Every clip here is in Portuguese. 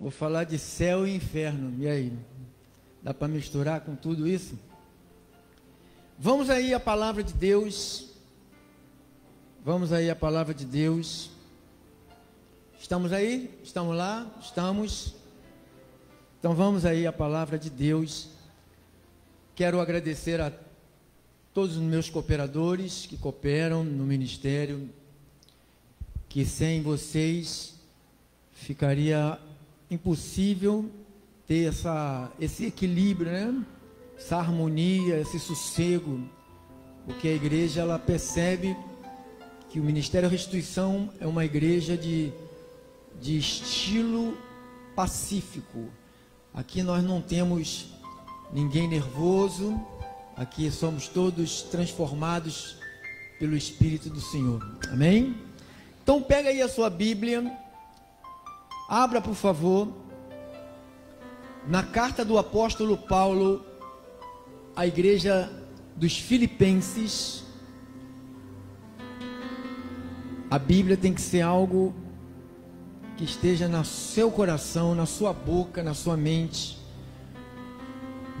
Vou falar de céu e inferno. E aí? Dá para misturar com tudo isso? Vamos aí à palavra de Deus. Vamos aí à palavra de Deus. Estamos aí? Estamos lá? Estamos. Então vamos aí à palavra de Deus. Quero agradecer a todos os meus cooperadores que cooperam no ministério, que sem vocês ficaria impossível ter esse equilíbrio, né? Essa harmonia, esse sossego, porque a igreja ela percebe que o Ministério Restituição é uma igreja de estilo pacífico. Aqui nós não temos ninguém nervoso, aqui somos todos transformados pelo Espírito do Senhor, amém? Então pega aí a sua Bíblia, abra por favor, na carta do apóstolo Paulo à igreja dos Filipenses. A Bíblia tem que ser algo que esteja no seu coração, na sua boca, na sua mente.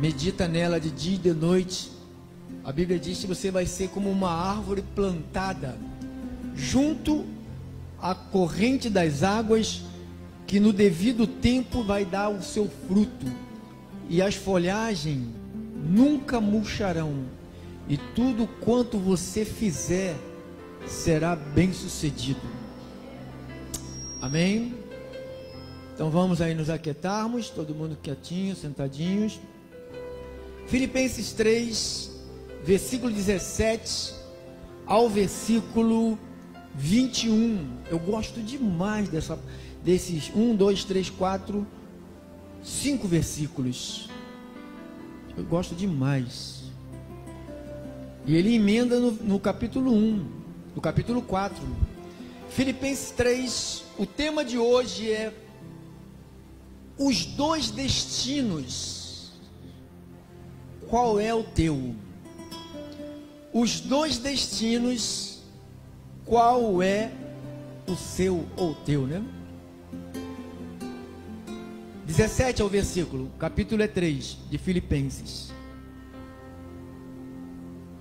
Medita nela de dia e de noite. A Bíblia diz que você vai ser como uma árvore plantada junto à corrente das águas, que no devido tempo vai dar o seu fruto, e as folhagens nunca murcharão, e tudo quanto você fizer será bem sucedido. Amém? Então vamos aí nos aquietarmos, todo mundo quietinho, sentadinhos. Filipenses 3, versículo 17 ao versículo 21. Eu gosto demais desses 1, 2, 3, 4, 5 versículos. Eu gosto demais. E ele emenda no capítulo 1, no capítulo 4. Filipenses 3, o tema de hoje é os dois destinos. Qual é o teu? Os dois destinos, qual é o seu ou teu, né? 17 é o versículo, capítulo 3 de Filipenses.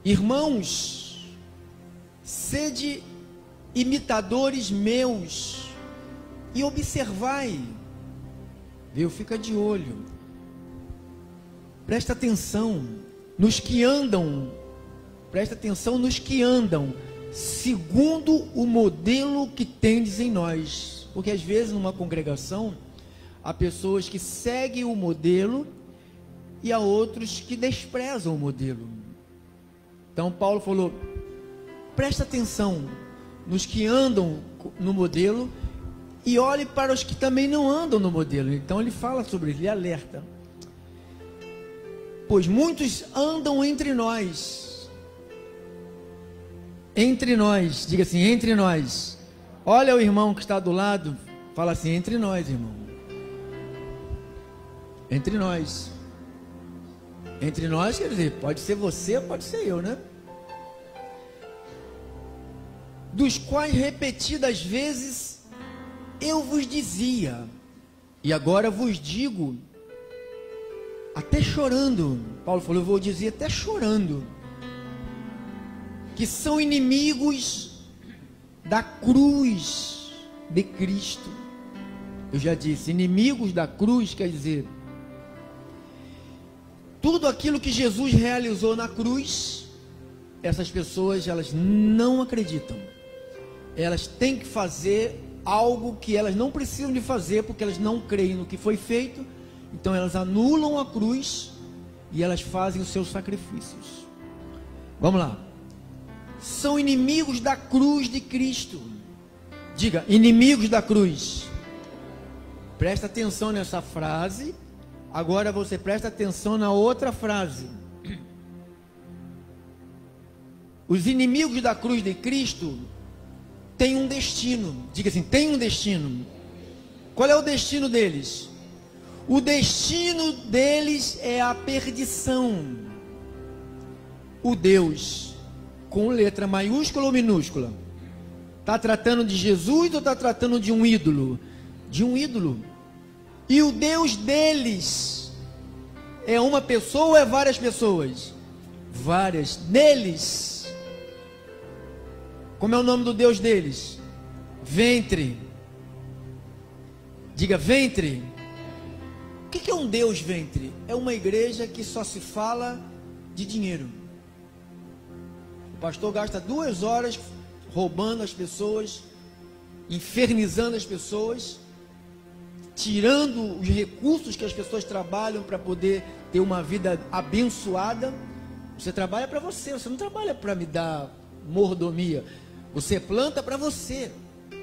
Irmãos, sede imitadores meus e observai, viu? Fica de olho, presta atenção nos que andam, segundo o modelo que tendes em nós, porque às vezes numa congregação há pessoas que seguem o modelo e há outros que desprezam o modelo. Então Paulo falou, presta atenção nos que andam no modelo e olhe para os que também não andam no modelo. Então ele fala sobre isso, ele alerta. Pois muitos andam entre nós, diga assim, entre nós. Olha o irmão que está do lado, fala assim, entre nós, irmão. Entre nós. Entre nós quer dizer, pode ser você, pode ser eu, né? Dos quais repetidas vezes eu vos dizia, e agora vos digo, até chorando. Paulo falou, eu vou dizer até chorando, que são inimigos da cruz de Cristo. Eu já disse, inimigos da cruz quer dizer tudo aquilo que Jesus realizou na cruz. Essas pessoas, elas não acreditam. Elas têm que fazer algo que elas não precisam de fazer, porque elas não creem no que foi feito. Então elas anulam a cruz e elas fazem os seus sacrifícios. Vamos lá. São inimigos da cruz de Cristo. Diga, inimigos da cruz. Presta atenção nessa frase. Agora você presta atenção na outra frase. Os inimigos da cruz de Cristo têm um destino. Diga assim, tem um destino. Qual é o destino deles? O destino deles é a perdição. O Deus, com letra maiúscula ou minúscula, está tratando de Jesus ou está tratando de um ídolo? De um ídolo. E o Deus deles é uma pessoa ou é várias pessoas? Várias. Deles. Como é o nome do Deus deles? Ventre. Diga ventre. O que é um Deus ventre? É uma igreja que só se fala de dinheiro. O pastor gasta 2 horas roubando as pessoas, infernizando as pessoas, tirando os recursos que as pessoas trabalham para poder ter uma vida abençoada. Você trabalha para você, você não trabalha para me dar mordomia. Você planta para você,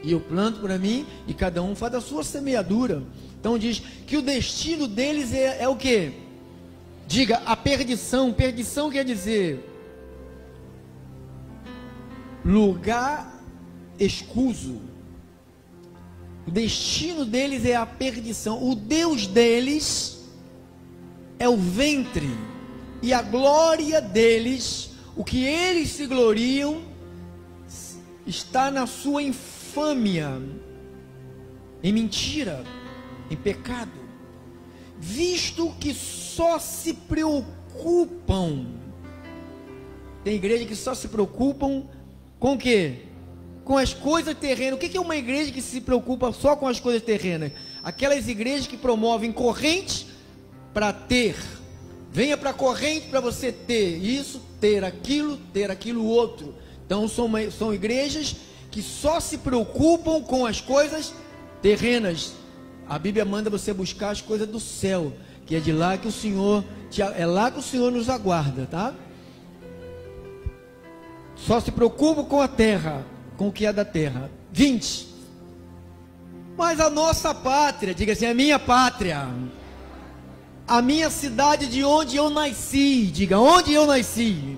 e eu planto para mim, e cada um faz a sua semeadura. Então diz que o destino deles é o que? Diga, a perdição. Perdição quer dizer lugar escuso. O destino deles é a perdição. O Deus deles é o ventre. E a glória deles, o que eles se gloriam, está na sua infâmia, em mentira, em pecado, visto que só se preocupam. Tem igreja que só se preocupam com o quê? Com as coisas terrenas. O que é uma igreja que se preocupa só com as coisas terrenas? Aquelas igrejas que promovem corrente para ter. Venha para a corrente para você ter isso, ter aquilo outro. Então são igrejas que só se preocupam com as coisas terrenas. A Bíblia manda você buscar as coisas do céu, que é de lá que o Senhor, é lá que o Senhor nos aguarda, tá? Só se preocupam com a terra, com o que é da terra. 20. Mas a nossa pátria, diga assim, a minha pátria, a minha cidade de onde eu nasci, diga, onde eu nasci,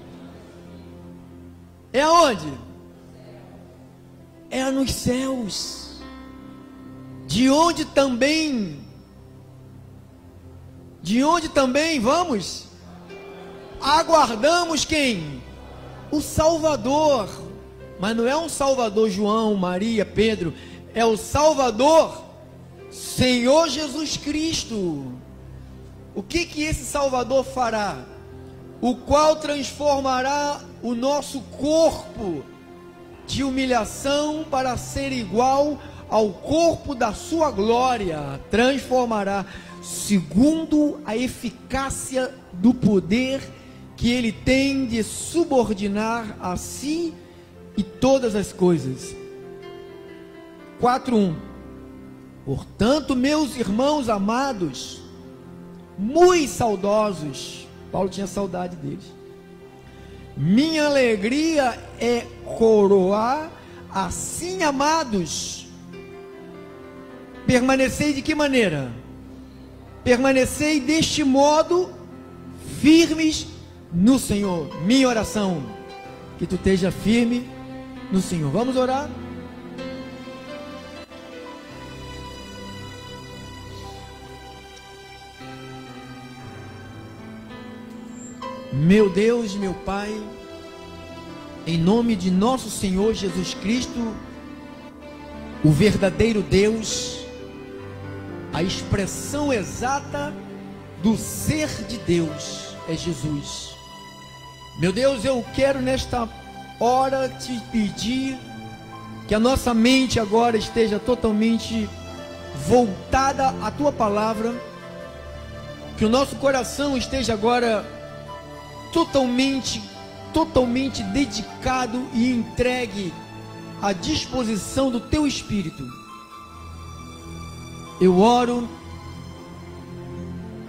é aonde? É nos céus, de onde também vamos, aguardamos quem? O Salvador, mas não é um Salvador João, Maria, Pedro, é o Salvador, Senhor Jesus Cristo. O que esse Salvador fará? O qual transformará o nosso corpo de humilhação para ser igual ao corpo da sua glória. Transformará segundo a eficácia do poder que ele tem de subordinar a si e todas as coisas. 4:1. Portanto, meus irmãos amados, muito saudosos, Paulo tinha saudade deles, minha alegria é coroar, assim amados, permanecei de que maneira? Permanecei deste modo, firmes no Senhor. Minha oração, que tu esteja firme no Senhor. Vamos orar? Meu Deus, meu Pai, em nome de nosso Senhor Jesus Cristo, o verdadeiro Deus, a expressão exata do ser de Deus é Jesus. Meu Deus, eu quero nesta hora te pedir que a nossa mente agora esteja totalmente voltada à tua palavra, que o nosso coração esteja agora totalmente dedicado e entregue à disposição do teu Espírito. Eu oro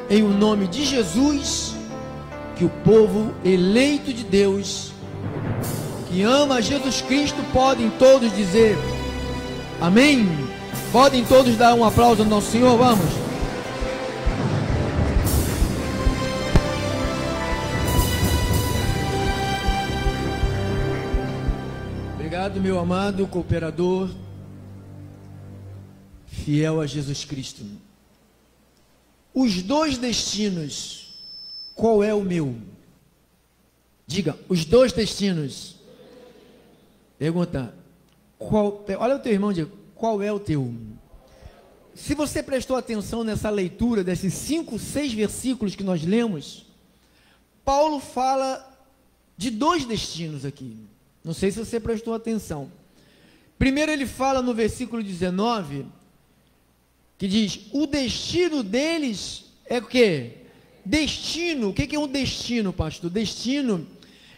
em o nome de Jesus, que o povo eleito de Deus, que ama Jesus Cristo, podem todos dizer amém. Podem todos dar um aplauso ao nosso Senhor, vamos. Obrigado, meu amado cooperador, fiel a Jesus Cristo. Os dois destinos, qual é o meu? Diga, os dois destinos. Pergunta, olha o teu irmão, diga, qual é o teu? se você prestou atenção nessa leitura, desses 5, 6 versículos que nós lemos, Paulo fala de 2 destinos aqui. Não sei se você prestou atenção. Primeiro ele fala no versículo 19, que diz, o destino deles é o quê? Destino. O que é um destino, pastor? Destino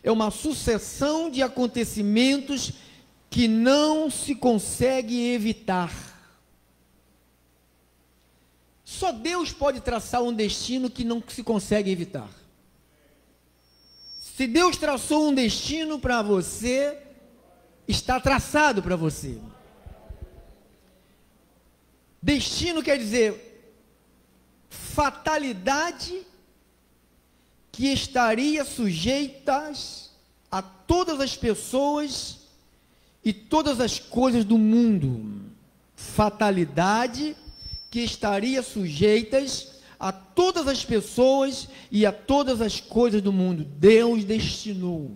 é uma sucessão de acontecimentos que não se consegue evitar. Só Deus pode traçar um destino que não se consegue evitar. Se Deus traçou um destino para você, está traçado para você. Destino quer dizer fatalidade que estaria sujeitas a todas as pessoas e todas as coisas do mundo. Fatalidade que estaria sujeitas a todas as pessoas e a todas as coisas do mundo. Deus destinou.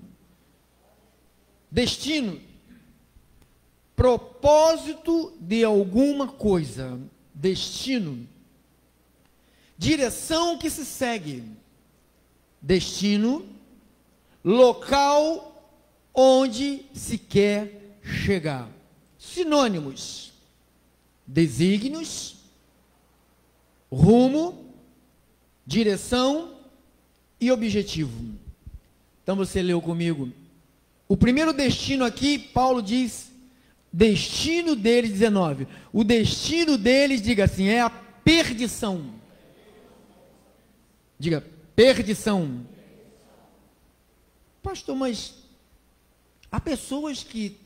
Destino, propósito de alguma coisa. Destino, direção que se segue. Destino, local onde se quer chegar. Sinônimos: desígnios, rumo, direção e objetivo. Então você leu comigo. O primeiro destino aqui, Paulo diz, destino deles, 19. O destino deles, diga assim, é a perdição. Diga, perdição. Pastor, mas há pessoas que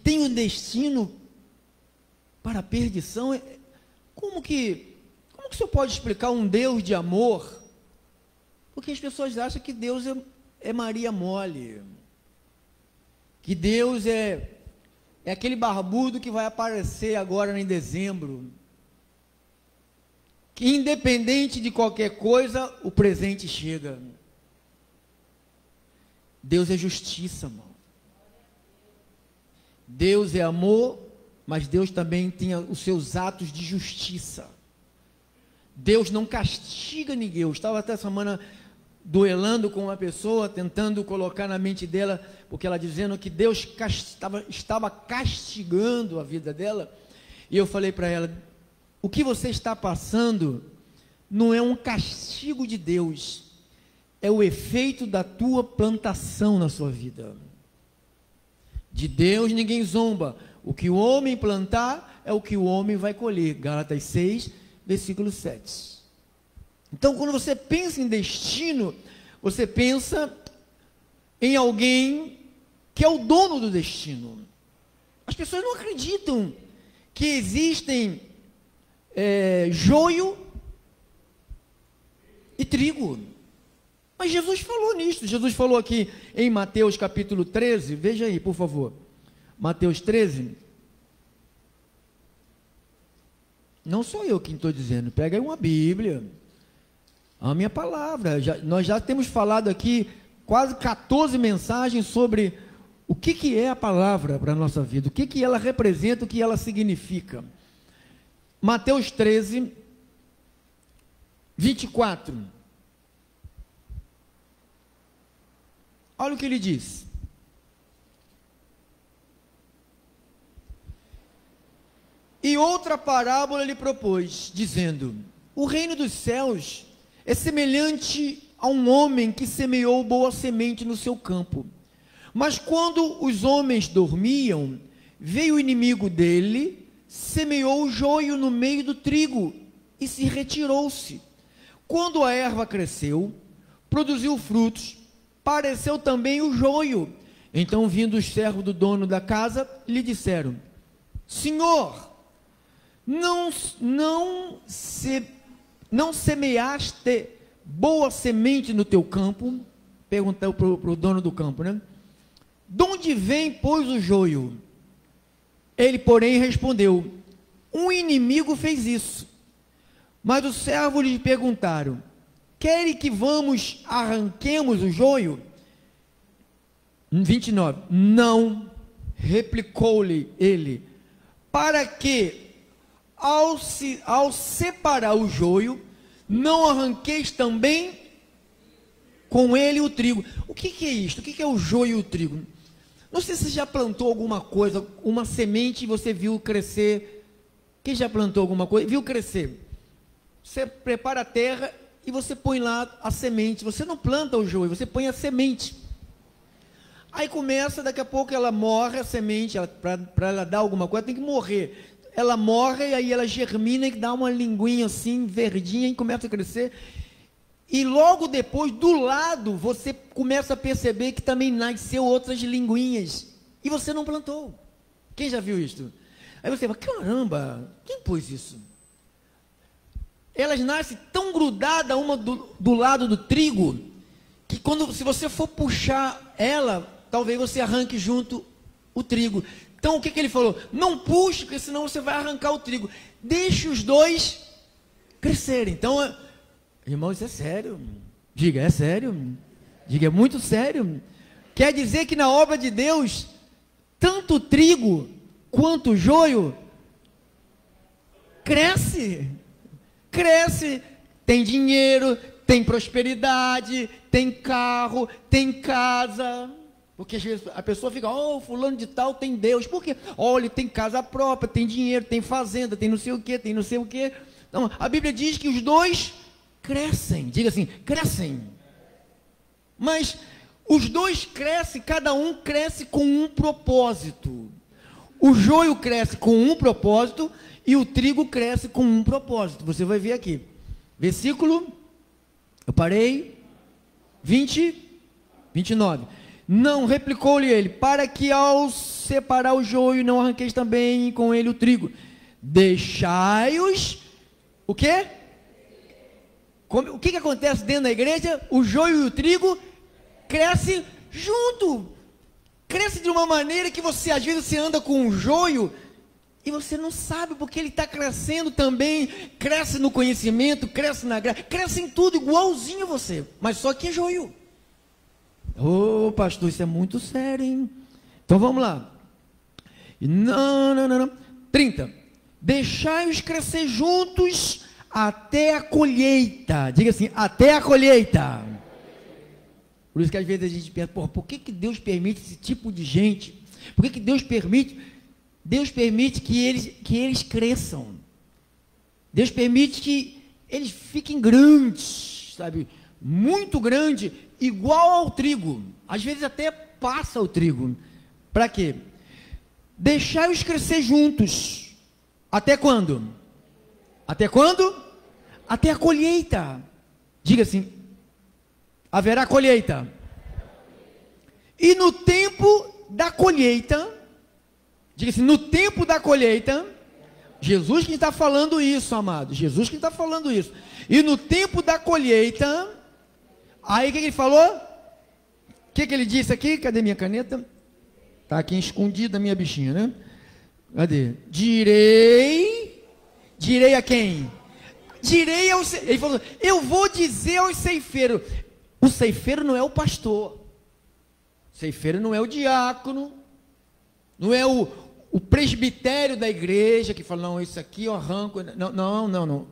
têm um destino para a perdição. Como que o senhor pode explicar um Deus de amor? Porque as pessoas acham que Deus é Maria mole, que Deus é aquele barbudo que vai aparecer agora em dezembro, que independente de qualquer coisa, o presente chega. Deus é justiça, irmão. Deus é amor, mas Deus também tem os seus atos de justiça. Deus não castiga ninguém. Eu estava até essa semana duelando com uma pessoa, tentando colocar na mente dela, porque ela dizendo que Deus estava castigando a vida dela, e eu falei para ela, o que você está passando não é um castigo de Deus, é o efeito da tua plantação na sua vida. De Deus ninguém zomba, o que o homem plantar é o que o homem vai colher. Gálatas 6, versículo 7. Então, quando você pensa em destino, você pensa em alguém que é o dono do destino. As pessoas não acreditam que existem joio e trigo. Mas Jesus falou nisso. Jesus falou aqui em Mateus capítulo 13, veja aí, por favor. Mateus 13. Não sou eu quem estou dizendo, pega aí uma Bíblia, a minha palavra. Nós já temos falado aqui quase 14 mensagens sobre o que é a palavra para a nossa vida, o que ela representa, o que ela significa. Mateus 13, 24. Olha o que ele diz. E outra parábola ele propôs, dizendo: o reino dos céus é semelhante a um homem que semeou boa semente no seu campo. Mas quando os homens dormiam, veio o inimigo dele, semeou o joio no meio do trigo e se retirou-se. Quando a erva cresceu, produziu frutos, pareceu também o joio. Então, vindo os servos do dono da casa, lhe disseram: Senhor, não semeaste boa semente no teu campo? Perguntou para o dono do campo, né? De onde vem, pois, o joio? Ele, porém, respondeu: um inimigo fez isso. Mas os servos lhe perguntaram: querem que arranquemos o joio? 29. Não, replicou-lhe ele, para que, ao separar o joio, não arranqueis também com ele o trigo. O que é isto? O que é o joio e o trigo? Não sei se você já plantou alguma coisa, uma semente e você viu crescer. Quem já plantou alguma coisa? Viu crescer. Você prepara a terra e você põe lá a semente. Você não planta o joio, você põe a semente. Aí começa, daqui a pouco ela morre, a semente, para ela dar alguma coisa, tem que morrer. Ela morre, e aí ela germina e dá uma linguinha assim, verdinha, e começa a crescer. E logo depois, do lado, você começa a perceber que também nasceu outras linguinhas. E você não plantou. Quem já viu isso? Aí você fala, caramba, quem pôs isso? Elas nascem tão grudadas uma do lado do trigo, que se você for puxar ela, talvez você arranque junto o trigo. Então o que ele falou? Não puxe, porque senão você vai arrancar o trigo. Deixe os dois crescerem. Então, irmão, isso é sério. Diga, é sério. Diga, é muito sério. Quer dizer que na obra de Deus, tanto o trigo quanto o joio cresce. Cresce, tem dinheiro, tem prosperidade, tem carro, tem casa. Porque a pessoa fica, fulano de tal tem Deus. Por quê? Ele tem casa própria, tem dinheiro, tem fazenda, tem não sei o quê, tem não sei o quê. Então, a Bíblia diz que os dois crescem. Diga assim, crescem. Mas os dois crescem, cada um cresce com um propósito. O joio cresce com um propósito e o trigo cresce com um propósito. Você vai ver aqui. Versículo, eu parei, 29. Não, replicou-lhe ele, para que ao separar o joio não arranqueis também com ele o trigo. Deixai-os, o quê? O que acontece dentro da igreja? O joio e o trigo crescem junto. Cresce de uma maneira que você, às vezes, você anda com um joio e você não sabe porque ele está crescendo também. Cresce no conhecimento, cresce na graça, cresce em tudo, igualzinho a você, mas só que é joio. Pastor, isso é muito sério, hein? Então vamos lá. Não. 30. Deixai-os crescer juntos até a colheita. Diga assim, até a colheita. Por isso que às vezes a gente pensa, por que Deus permite esse tipo de gente? Por que Deus permite? Deus permite que eles cresçam. Deus permite que eles fiquem grandes, sabe? Muito grande, igual ao trigo. Às vezes até passa o trigo. Para quê? Deixai-os crescer juntos. Até quando? Até quando? Até a colheita. Diga assim, haverá colheita. E no tempo da colheita, diga assim, no tempo da colheita, Jesus que está falando isso, amado, Jesus que está falando isso. E no tempo da colheita, aí o que ele falou? O que ele disse aqui? Cadê minha caneta? Está aqui escondida a minha bichinha, né? Cadê? Direi a quem? Direi ao... Ele falou, eu vou dizer aos ceifeiros. O ceifeiro não é o pastor. O ceifeiro não é o diácono. Não é o presbitério da igreja que fala, não, isso aqui eu arranco. Não.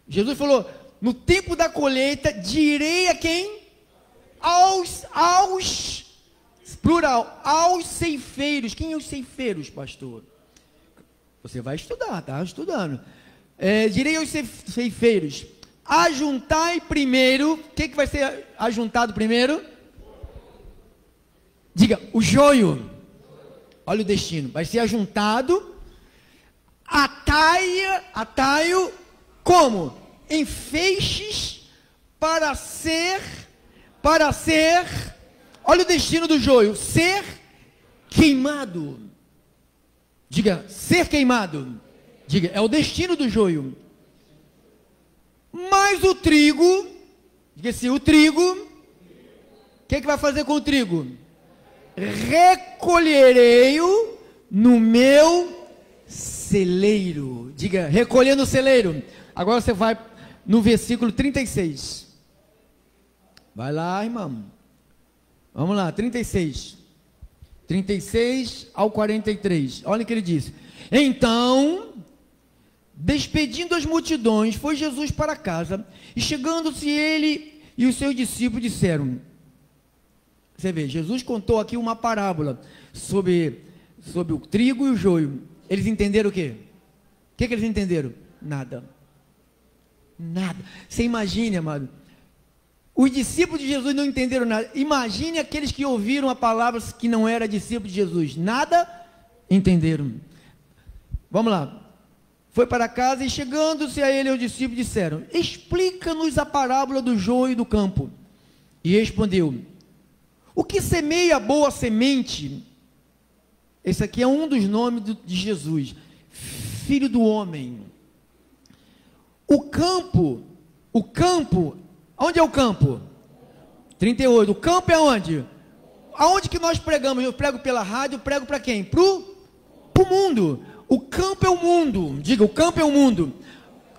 Jesus falou, no tempo da colheita, direi a quem? Plural, aos ceifeiros. Quem é os ceifeiros, pastor? Você vai estudar, tá? Estudando. Direi aos ceifeiros, ajuntai primeiro. O que vai ser ajuntado primeiro? Diga, o joio. Olha o destino, vai ser ajuntado. Atai-o como? Em feixes para ser, olha o destino do joio, ser queimado. Diga, ser queimado. Diga, é o destino do joio. Mas o trigo, diga assim, o trigo, o que vai fazer com o trigo? Recolherei-o no meu celeiro. Diga, recolher no celeiro. Agora você vai no versículo 36. Vai lá, irmão. Vamos lá, 36. 36 ao 43. Olha o que ele diz. Então, Despedindo as multidões, foi Jesus para casa, e chegando-se ele e os seus discípulos disseram, você vê, Jesus contou aqui uma parábola sobre o trigo e o joio. Eles entenderam o quê? O que eles entenderam? Nada. Nada. Você imagine, amado, os discípulos de Jesus não entenderam nada. Imagine aqueles que ouviram a palavra que não era discípulo de Jesus. Nada entenderam. Vamos lá. Foi para casa e chegando-se a ele, os discípulos disseram, explica-nos a parábola do joio e do campo. E respondeu, o que semeia a boa semente, esse aqui é um dos nomes de Jesus, Filho do homem. O campo, onde é o campo? 38, o campo é onde? Aonde que nós pregamos? Eu prego pela rádio, prego para quem? Para o mundo. O campo é o mundo, diga, o campo é o mundo.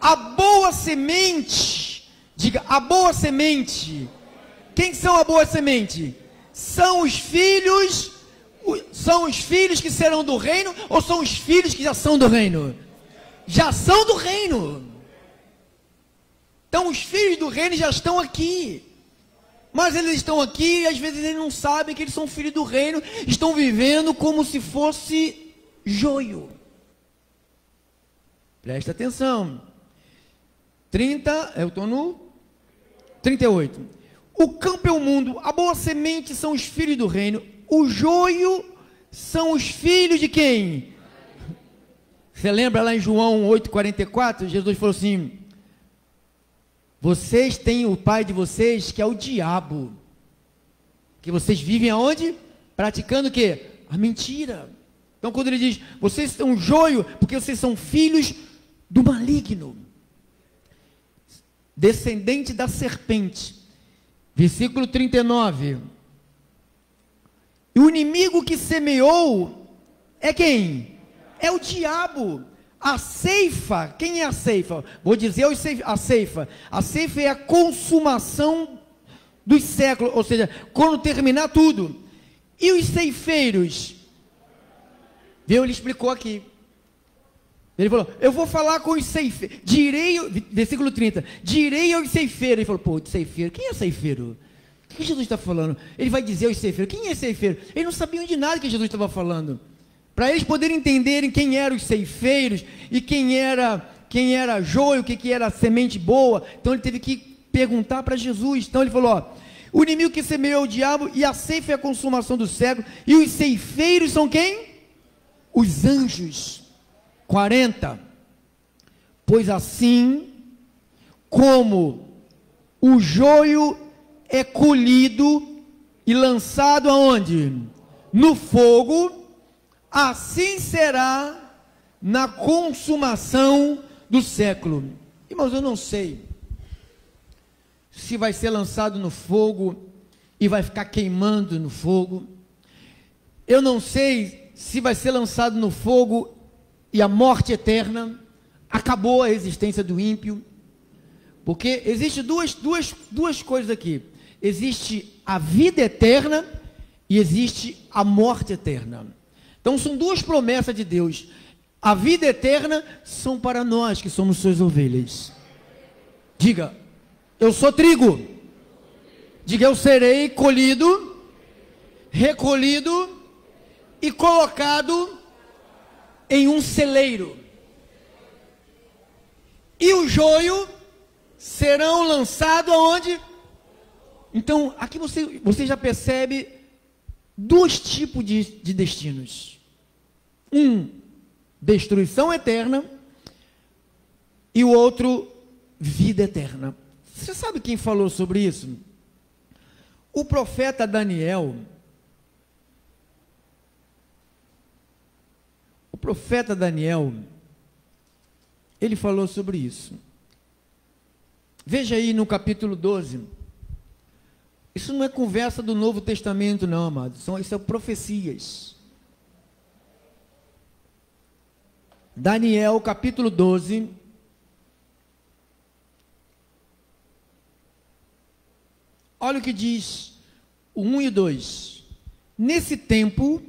A boa semente, diga, a boa semente. Quem são a boa semente? São os filhos que serão do reino, ou são os filhos que já são do reino? Já são do reino. Então os filhos do reino já estão aqui. Mas eles estão aqui e às vezes eles não sabem que eles são filhos do reino, estão vivendo como se fosse joio. Presta atenção. 30, eu estou no 38. O campo é o mundo, a boa semente são os filhos do reino, o joio são os filhos de quem? Você lembra lá em João 8,44? Jesus falou assim, vocês têm o pai de vocês que é o diabo, que vocês vivem aonde? Praticando o quê? A mentira. Então quando ele diz, vocês são joio, porque vocês são filhos do maligno, descendente da serpente. Versículo 39, e o inimigo que semeou é quem? É o diabo. A ceifa, quem é a ceifa? Vou dizer a ceifa. A ceifa é a consumação dos séculos, ou seja, quando terminar tudo. E os ceifeiros? Deus lhe explicou aqui. Ele falou, eu vou falar com os ceifeiros, versículo 30, direi aos ceifeiros. Ele falou, pô, ceifeiro, quem é ceifeiro? O que Jesus está falando? Ele vai dizer aos ceifeiros, quem é ceifeiro? Eles não sabiam de nada que Jesus estava falando. Para eles poderem entenderem quem eram os ceifeiros, e quem era joio, o que era semente boa, então ele teve que perguntar para Jesus. Então ele falou, ó, o inimigo que semeou o diabo, e a ceifa é a consumação do século, e os ceifeiros são quem? Os anjos. 40, pois assim como o joio é colhido e lançado aonde? No fogo, assim será na consumação do século. Irmãos, eu não sei se vai ser lançado no fogo e vai ficar queimando no fogo. Eu não sei se vai ser lançado no fogo e a morte eterna, acabou a existência do ímpio, porque existe duas coisas aqui, existe a vida eterna e existe a morte eterna. Então são duas promessas de Deus. A vida eterna são para nós que somos suas ovelhas. Diga, eu sou trigo. Diga, eu serei colhido, recolhido e colocado em um celeiro, e o joio serão lançados aonde? Então, aqui você já percebe dois tipos de destinos. Um, destruição eterna, e o outro, vida eterna. Você sabe quem falou sobre isso? O profeta Daniel. O profeta Daniel, ele falou sobre isso. Veja aí no capítulo 12. Isso não é conversa do Novo Testamento, não, amados. Isso são profecias. Daniel, capítulo 12. Olha o que diz o 1 e 2. Nesse tempo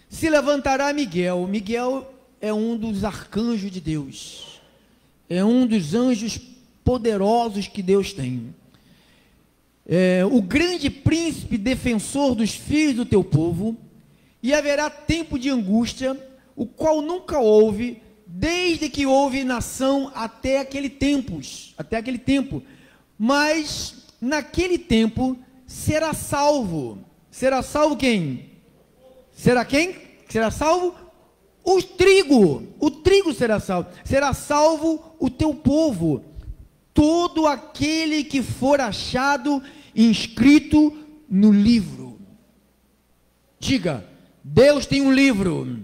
se levantará Miguel. Miguel é um dos arcanjos de Deus, é um dos anjos poderosos que Deus tem. O grande príncipe defensor dos filhos do teu povo, e haverá tempo de angústia, o qual nunca houve, desde que houve nação até aquele tempo, mas naquele tempo será salvo quem? Será salvo o trigo será salvo o teu povo, todo aquele que for achado inscrito no livro. Diga, Deus tem um livro.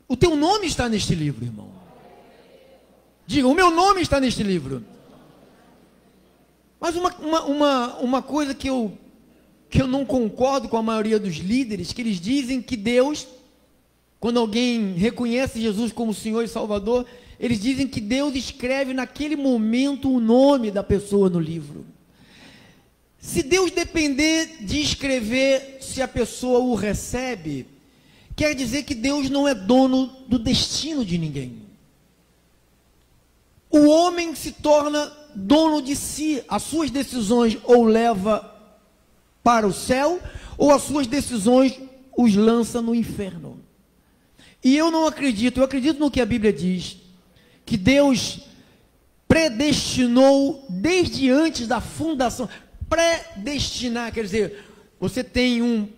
O teu nome está neste livro, irmão. Diga, o meu nome está neste livro. Mas uma coisa que eu não concordo com a maioria dos líderes, que eles dizem que Deus, quando alguém reconhece Jesus como Senhor e Salvador, eles dizem que Deus escreve naquele momento o nome da pessoa no livro. Se Deus depender de escrever se a pessoa o recebe, quer dizer que Deus não é dono do destino de ninguém. O homem se torna dono de si, as suas decisões ou leva para o céu, ou as suas decisões os lança no inferno. E eu não acredito, eu acredito no que a Bíblia diz, que Deus predestinou desde antes da fundação. Predestinar quer dizer, você tem um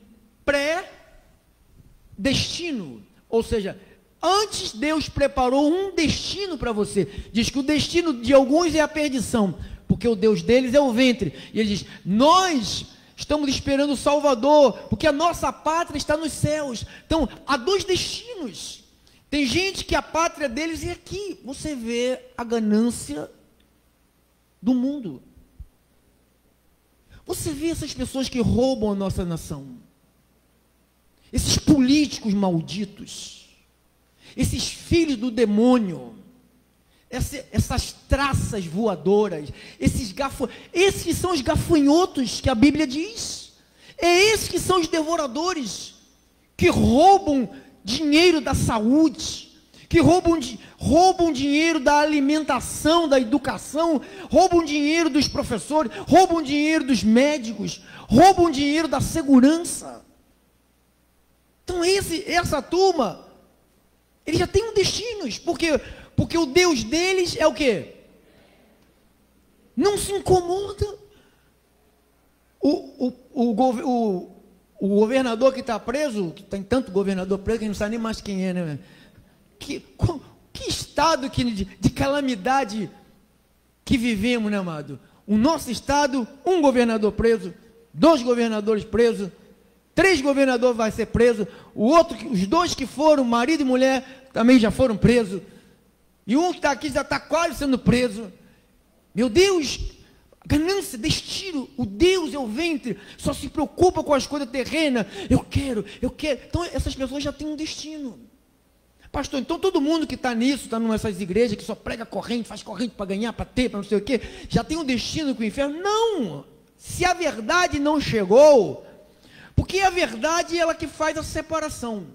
pré-destino, ou seja, antes Deus preparou um destino para você. Diz que o destino de alguns é a perdição, porque o Deus deles é o ventre. E ele diz, nós estamos esperando o Salvador, porque a nossa pátria está nos céus. Então, há dois destinos. Tem gente que a pátria deles é aqui. Você vê a ganância do mundo. Você vê essas pessoas que roubam a nossa nação. Esses políticos malditos. Esses filhos do demônio. Essas traças voadoras. Esses são os gafanhotos que a Bíblia diz. Esses que são os devoradores. Que roubam dinheiro da saúde, que roubam dinheiro da alimentação, da educação, roubam dinheiro dos professores, roubam dinheiro dos médicos, roubam dinheiro da segurança. Então essa turma, eles já têm um destino, porque o Deus deles é o quê? Não se incomoda. O governador que está preso, que tem tanto governador preso que a gente não sabe nem mais quem é, né? Que estado de calamidade que vivemos, né, amado? O nosso estado, um governador preso, 2 governadores presos, 3 governadores vai ser preso, os 2 que foram, marido e mulher, também já foram presos, e um que está aqui já está quase sendo preso. Meu Deus! Ganância, destino, o Deus é o ventre, só se preocupa com as coisas terrenas. Eu quero. Então essas pessoas já têm um destino. Pastor, então todo mundo que está nisso, está nessas igrejas que só prega corrente, faz corrente para ganhar, para ter, para não sei o quê, já tem um destino com o inferno? Não! Se a verdade não chegou, porque a verdade é ela que faz a separação.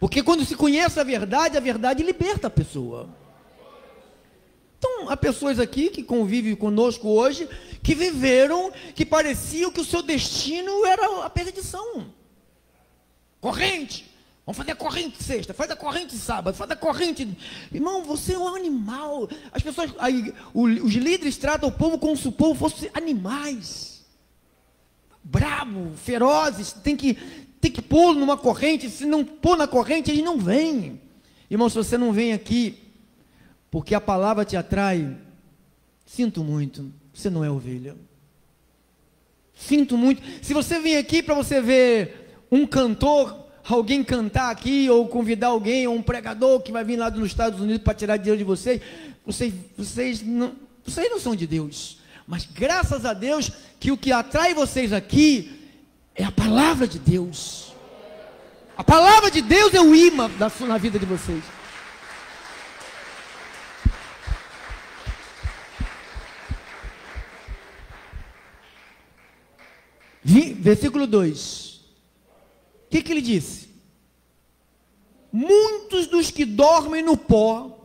Porque quando se conhece a verdade liberta a pessoa. Então, há pessoas aqui que convivem conosco hoje, que viveram, que pareciam que o seu destino era a perdição. Corrente. Vamos fazer a corrente sexta, faz a corrente sábado, faz a corrente... Irmão, você é um animal. As pessoas, os líderes tratam o povo como se o povo fosse animais. Bravo, ferozes, tem que pôr numa corrente, se não pôr na corrente, eles não vêm. Irmão, se você não vem aqui, porque a palavra te atrai, sinto muito, você não é ovelha. Sinto muito. Se você vem aqui para você ver um cantor, alguém cantar aqui, ou convidar alguém, ou um pregador que vai vir lá dos Estados Unidos para tirar dinheiro de vocês não são de Deus. Mas graças a Deus, que o que atrai vocês aqui é a palavra de Deus. A palavra de Deus é o imã na vida de vocês. Versículo 2. O que ele disse? Muito dos que dormem no pó.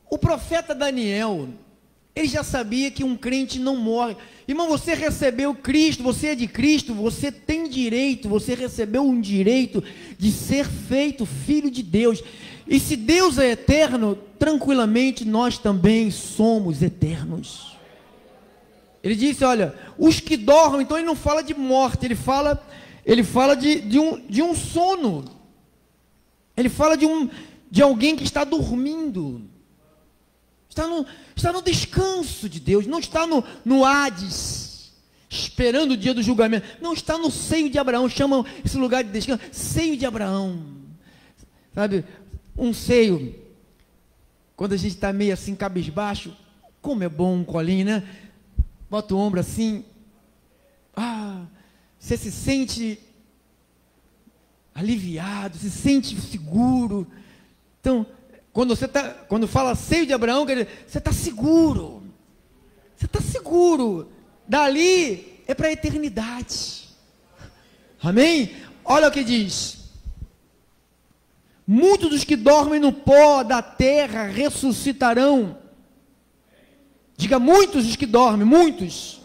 O profeta Daniel, ele já sabia que um crente não morre. Irmão, você recebeu Cristo, você é de Cristo, você tem direito, você recebeu um direito de ser feito filho de Deus. E se Deus é eterno, tranquilamente nós também somos eternos. Ele disse, olha, os que dormem, então ele não fala de morte, ele fala de um sono. Ele fala de alguém que está dormindo. Está no descanso de Deus, não está no Hades, esperando o dia do julgamento, não, está no seio de Abraão, chamam esse lugar de descanso, seio de Abraão, sabe, um seio, quando a gente está meio assim, cabisbaixo, como é bom um colinho, né, bota o ombro assim, você se sente aliviado, se sente seguro. Então, quando fala seio de Abraão, quer dizer, você está seguro. Você está seguro. Dali é para a eternidade. Amém? Olha o que diz. Muitos dos que dormem no pó da terra ressuscitarão. Diga, muitos dos que dormem, muitos.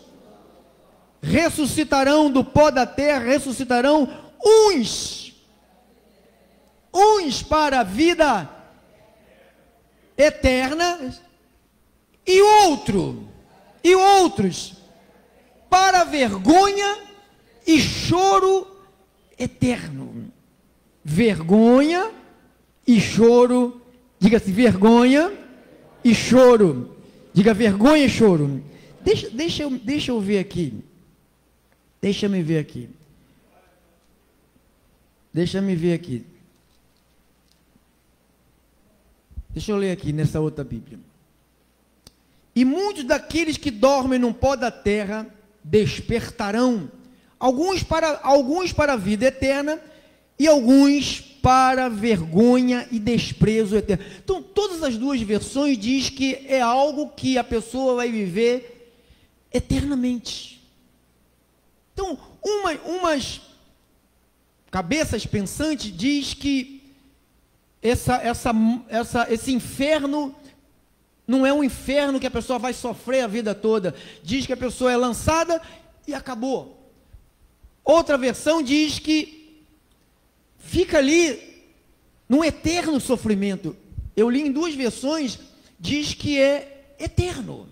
Ressuscitarão do pó da terra, ressuscitarão uns para a vida eterna, e outros para vergonha e choro eterno. Vergonha e choro, diga-se vergonha e choro, diga vergonha e choro. Deixa eu ver aqui, deixa-me ver aqui, deixa eu ler aqui nessa outra Bíblia. E muitos daqueles que dormem no pó da terra despertarão, alguns para a vida eterna e alguns para vergonha e desprezo eterno. Então, todas as duas versões diz que é algo que a pessoa vai viver eternamente. Então, umas cabeças pensantes diz que esse inferno não é um inferno que a pessoa vai sofrer a vida toda. Diz que a pessoa é lançada e acabou. Outra versão diz que fica ali num eterno sofrimento. Eu li em duas versões, diz que é eterno.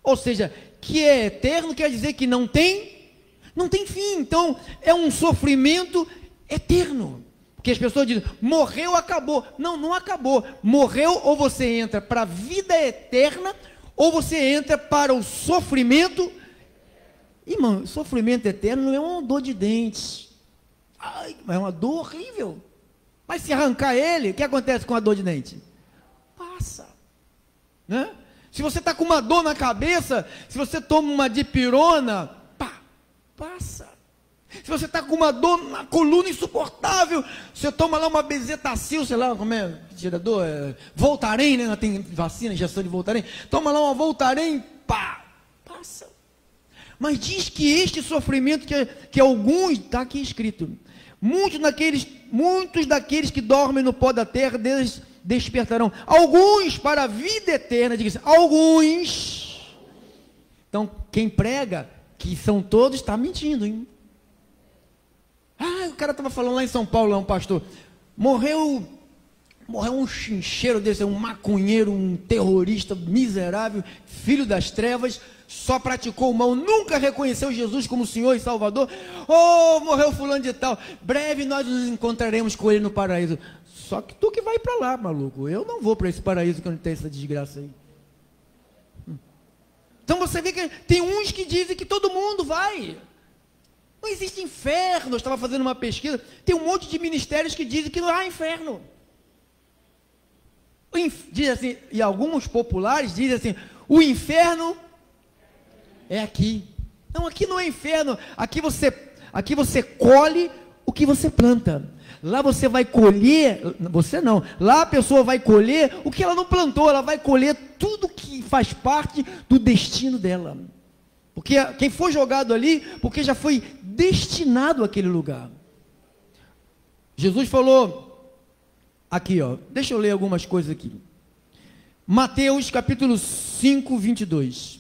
Ou seja, que é eterno quer dizer que não tem fim. Então, é um sofrimento eterno. Porque as pessoas dizem, morreu, acabou. Não, não acabou. Morreu, ou você entra para a vida eterna, ou você entra para o sofrimento. Irmão, sofrimento eterno não é uma dor de dentes. Ai, é uma dor horrível. Mas se arrancar ele, o que acontece com a dor de dente? Passa. Né? Se você está com uma dor na cabeça, se você toma uma dipirona, passa. Se você está com uma dor na coluna insuportável, você toma lá uma bezetacil, sei lá, como é, tirador, Voltaren, né? Tem vacina, injeção de Voltaren, toma lá uma Voltaren, passa. Mas diz que este sofrimento que alguns, está aqui escrito, muitos daqueles que dormem no pó da terra, deles despertarão, alguns para a vida eterna, diga assim, alguns. Então, quem prega que são todos, está mentindo, hein? O cara estava falando lá em São Paulo, lá um pastor, morreu um chincheiro desse, um maconheiro, um terrorista miserável, filho das trevas, só praticou o mal, nunca reconheceu Jesus como Senhor e Salvador. Morreu fulano de tal, breve nós nos encontraremos com ele no paraíso. Só que tu que vai para lá, maluco, eu não vou para esse paraíso que não tem essa desgraça aí. Então você vê que tem uns que dizem que todo mundo vai. Não existe inferno. Eu estava fazendo uma pesquisa, tem um monte de ministérios que dizem que não há inferno. Diz assim, e alguns populares dizem assim, o inferno é aqui. Não, aqui não é inferno, aqui você colhe o que você planta. Lá você vai colher, você não, lá a pessoa vai colher o que ela não plantou, ela vai colher tudo que faz parte do destino dela. Porque quem foi jogado ali, porque já foi destinado àquele lugar. Jesus falou Aqui, ó, deixa eu ler algumas coisas aqui. Mateus capítulo 5, 22.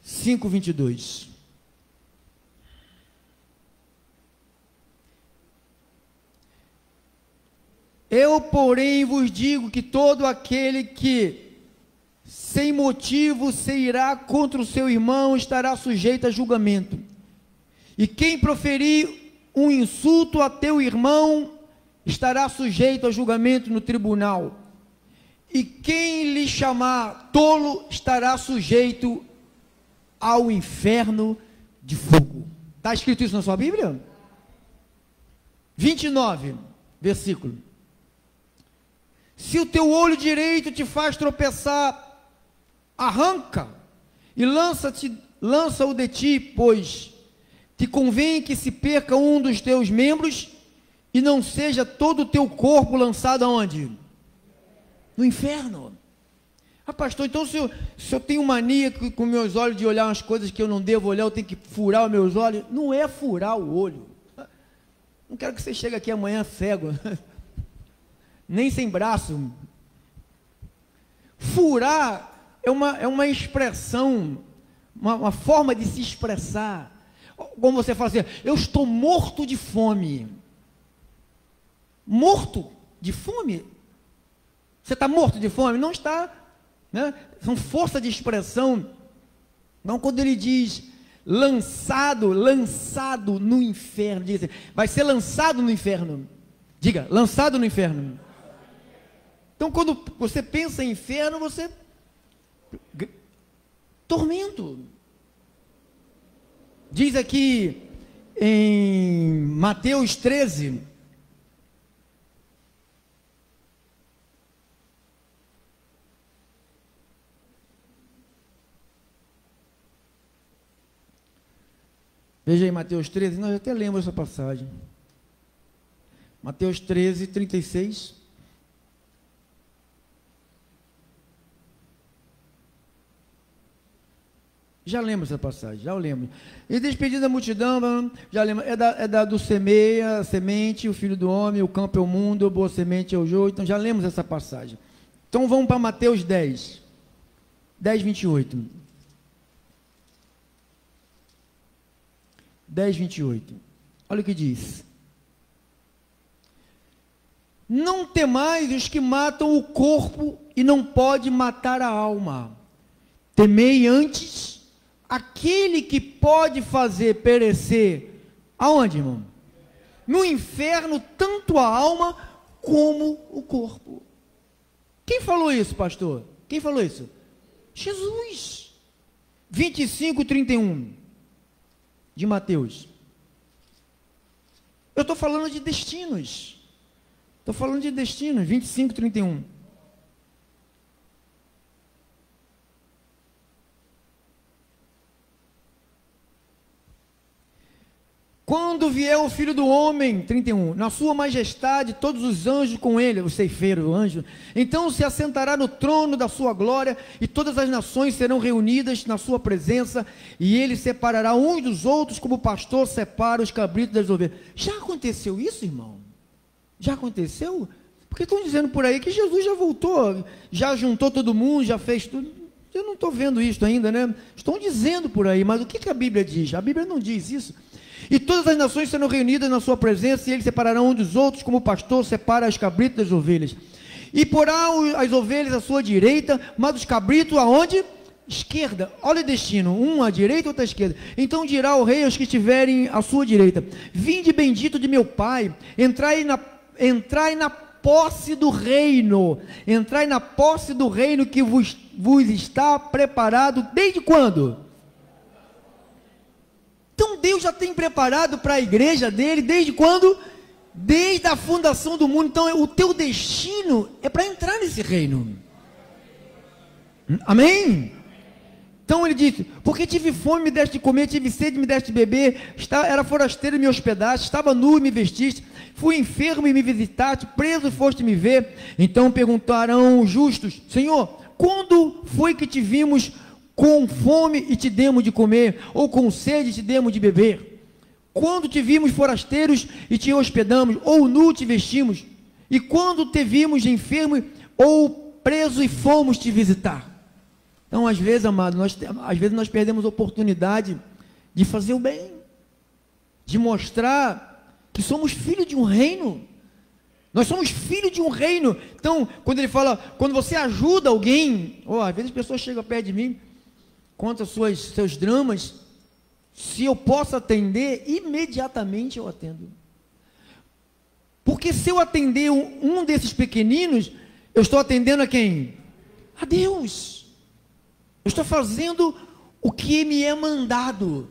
Cinco, 22. Eu, porém, vos digo que todo aquele que, sem motivo, se irá contra o seu irmão, estará sujeito a julgamento. E quem proferir um insulto a teu irmão, estará sujeito a julgamento no tribunal. E quem lhe chamar tolo, estará sujeito ao inferno de fogo. Está escrito isso na sua Bíblia? 29, versículo. Se o teu olho direito te faz tropeçar, arranca e lança-o de ti, pois te convém que se perca um dos teus membros e não seja todo o teu corpo lançado aonde? No inferno. Ah, pastor, então se eu tenho mania com meus olhos de olhar umas coisas que eu não devo olhar, eu tenho que furar os meus olhos? Não é furar o olho. Não quero que você chegue aqui amanhã cego, nem sem braço. Furar é uma expressão, uma forma de se expressar. Como você fala assim, eu estou morto de fome. Morto de fome? Você está morto de fome? Não está, né? São força de expressão. Então, quando ele diz lançado no inferno, diz, vai ser lançado no inferno. Diga, lançado no inferno. Então, quando você pensa em inferno, você tormento. Diz aqui em Mateus 13, veja aí Mateus 13, nós até lembro essa passagem. Mateus 13, 36. Já lembro essa passagem, já o lembro. E despedindo da multidão, já lembro, do semeia, a semente, o filho do homem, o campo é o mundo, a boa semente é o joio, então já lemos essa passagem. Então vamos para Mateus 10, 28. 10, 28. Olha o que diz. Não temais os que matam o corpo e não pode matar a alma. Temei antes aquele que pode fazer perecer, aonde, irmão? No inferno, tanto a alma como o corpo. Quem falou isso, pastor? Quem falou isso? Jesus. 25, 31 de Mateus. Eu estou falando de destinos. Estou falando de destinos. 25, 31. Quando vier o Filho do Homem, 31, na sua majestade, todos os anjos com ele, o ceifeiro, o anjo, então se assentará no trono da sua glória, e todas as nações serão reunidas na sua presença, e ele separará uns dos outros, como o pastor separa os cabritos das ovelhas. Já aconteceu isso, irmão? Já aconteceu? Porque estão dizendo por aí que Jesus já voltou, já juntou todo mundo, já fez tudo. Eu não estou vendo isso ainda, né? Estão dizendo por aí, mas o que a Bíblia diz? A Bíblia não diz isso. E todas as nações serão reunidas na sua presença, e ele separará uns dos outros, como o pastor separa as cabritas das ovelhas. E porá as ovelhas à sua direita, mas os cabritos aonde? Esquerda. Olha o destino, um à direita, outro à esquerda. Então dirá o rei aos que estiverem à sua direita: vinde bendito de meu Pai, entrai na posse do reino. Entrai na posse do reino que vos está preparado desde quando? Então Deus já tem preparado para a igreja dele, desde quando? Desde a fundação do mundo. Então o teu destino é para entrar nesse reino. Amém? Então ele disse: porque tive fome, me deste de comer, tive sede, me deste de beber, era forasteiro e me hospedaste, estava nu e me vestiste, fui enfermo e me visitaste, preso e foste me ver. Então perguntarão os justos: Senhor, quando foi que te vimos com fome e te demos de comer, ou com sede e te demos de beber? Quando te vimos forasteiros e te hospedamos, ou nu te vestimos? E quando te vimos enfermo ou preso e fomos te visitar? Então, às vezes, amado, nós perdemos a oportunidade de fazer o bem, de mostrar que somos filhos de um reino. Nós somos filhos de um reino. Então, quando ele fala, quando você ajuda alguém, às vezes as pessoas chegam perto de mim, contam seus dramas, se eu posso atender, imediatamente eu atendo. Porque se eu atender um desses pequeninos, eu estou atendendo a quem? A Deus. Eu estou fazendo o que me é mandado.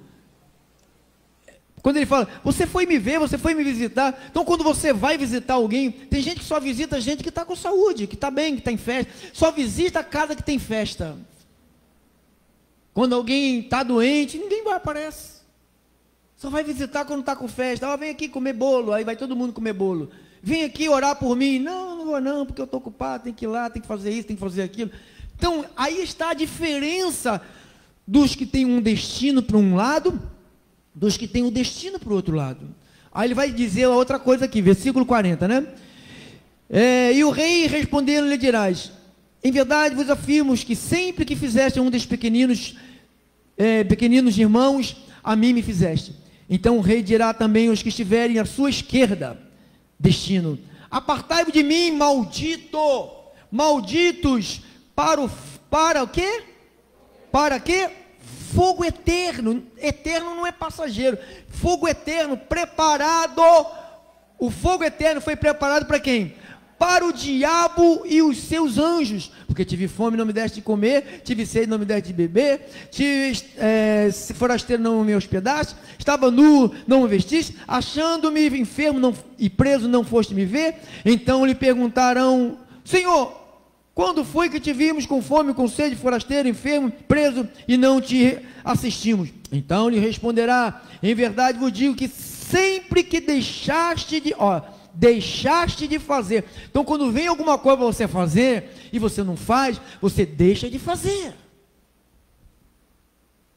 Quando ele fala, você foi me ver, você foi me visitar. Então, quando você vai visitar alguém, tem gente que só visita gente que está com saúde, que está bem, que está em festa. Só visita a casa que tem festa. Quando alguém está doente, ninguém aparece. Só vai visitar quando está com festa. Vem aqui comer bolo, aí vai todo mundo comer bolo. Vem aqui orar por mim. Não, não vou não, porque eu estou ocupado, tem que ir lá, tem que fazer isso, tem que fazer aquilo. Então, aí está a diferença dos que têm um destino para um lado, dos que têm um destino para o outro lado. Aí ele vai dizer a outra coisa aqui, versículo 40, né? E o rei respondendo lhe dirás, em verdade vos afirmo que sempre que fizeste um dos pequeninos irmãos, a mim me fizeste. Então o rei dirá também aos que estiverem à sua esquerda, destino, apartai-vos de mim, malditos, para o quê? Para quê? Fogo eterno. Eterno não é passageiro. Fogo eterno preparado. O fogo eterno foi preparado para quem? Para o diabo e os seus anjos. Porque tive fome, não me deste de comer. Tive sede, não me deste de beber. Se forasteiro, não me hospedaste. Estava nu, não me vestiste. Achando-me enfermo e preso, não foste me ver. Então lhe perguntarão, Senhor, quando foi que te vimos com fome, com sede, forasteiro, enfermo, preso, e não te assistimos? Então lhe responderá, em verdade vos digo que sempre que deixaste de fazer. Então quando vem alguma coisa para você fazer, e você não faz, você deixa de fazer.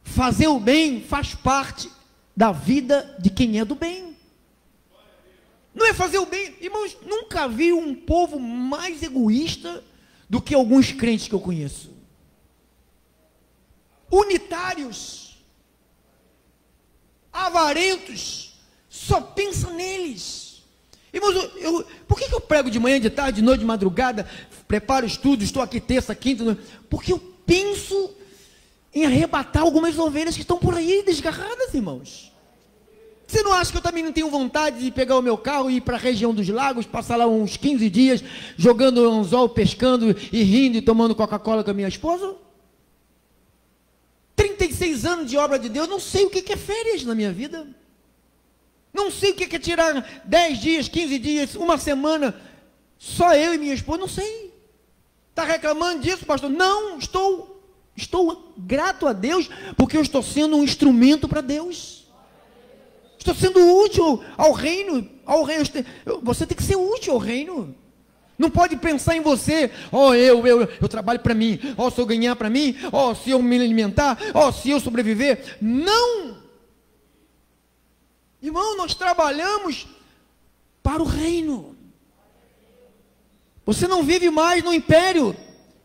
Fazer o bem faz parte da vida de quem é do bem. Não é fazer o bem, irmãos, nunca vi um povo mais egoísta do que alguns crentes que eu conheço. Unitários, avarentos, só pensa neles. Irmãos, por que eu prego de manhã, de tarde, de noite, de madrugada, preparo estudo, estou aqui terça, quinta, porque eu penso em arrebatar algumas ovelhas que estão por aí desgarradas, irmãos. Você não acha que eu também não tenho vontade de pegar o meu carro e ir para a região dos lagos, passar lá uns 15 dias, jogando anzol, pescando e rindo e tomando Coca-Cola com a minha esposa? 36 anos de obra de Deus, não sei o que é férias na minha vida. Não sei o que é tirar 10 dias, 15 dias, uma semana, só eu e minha esposa, não sei. Está reclamando disso, pastor? Não, estou grato a Deus, porque eu estou sendo um instrumento para Deus. Estou sendo útil ao reino. Você tem que ser útil ao reino. Não pode pensar em você, eu trabalho para mim, se eu ganhar para mim, se eu me alimentar, se eu sobreviver. Não! Irmão, nós trabalhamos para o reino. Você não vive mais no império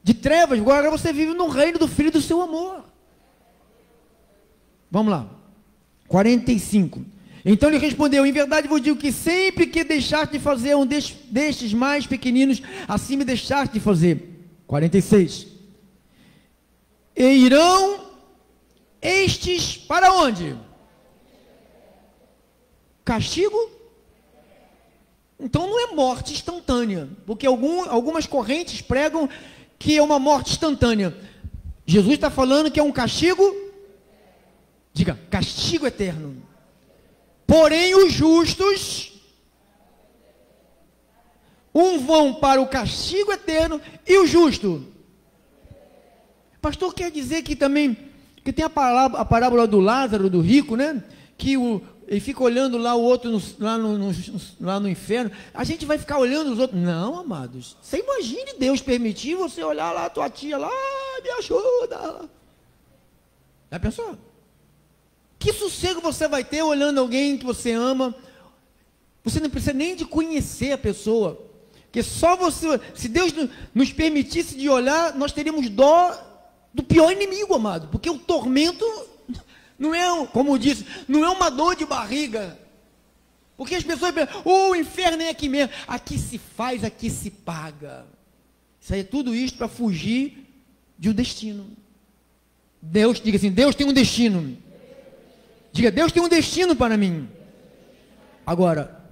de trevas, agora você vive no reino do Filho do seu amor. Vamos lá, 45. Então ele respondeu, em verdade vos digo que sempre que deixaste de fazer um destes mais pequeninos, assim me deixaste de fazer. 46. E irão estes para onde? Castigo? Então não é morte instantânea, porque algumas correntes pregam que é uma morte instantânea. Jesus está falando que é um castigo, diga, castigo eterno. Porém os justos, vão para o castigo eterno e o justo. Pastor, quer dizer que também, que tem a parábola do Lázaro, do rico, né? Que ele fica olhando lá o outro, lá no inferno. A gente vai ficar olhando os outros? Não, amados. Você imagine Deus permitir você olhar lá a tua tia lá, me ajuda. Já pensou? Que sossego você vai ter olhando alguém que você ama? Você não precisa nem de conhecer a pessoa. Porque só você, se Deus nos permitisse de olhar, nós teríamos dó do pior inimigo, amado. Porque o tormento não é, como eu disse, não é uma dor de barriga. Porque as pessoas pensam, o inferno é aqui mesmo. Aqui se faz, aqui se paga. Isso aí é tudo isso para fugir de um destino. Deus, diga assim, Deus tem um destino. Diga, Deus tem um destino para mim. Agora,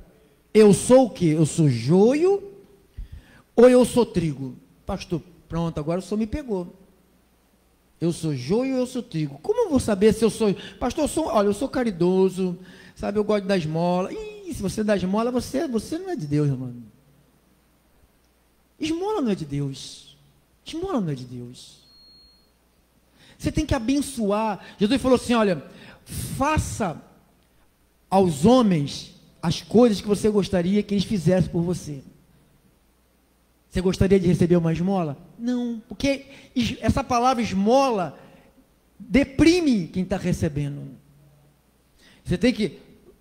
eu sou o quê? Eu sou joio ou eu sou trigo? Pastor, pronto, agora o senhor me pegou. Eu sou joio ou eu sou trigo? Como eu vou saber se eu sou... Pastor, olha, eu sou caridoso, sabe, eu gosto de dar esmola. Ih, se você dá esmola, você não é de Deus, irmão. Esmola não é de Deus. Esmola não é de Deus. Você tem que abençoar. Jesus falou assim, olha, faça aos homens as coisas que você gostaria que eles fizessem por você. Você gostaria de receber uma esmola? Não, porque essa palavra esmola deprime quem está recebendo.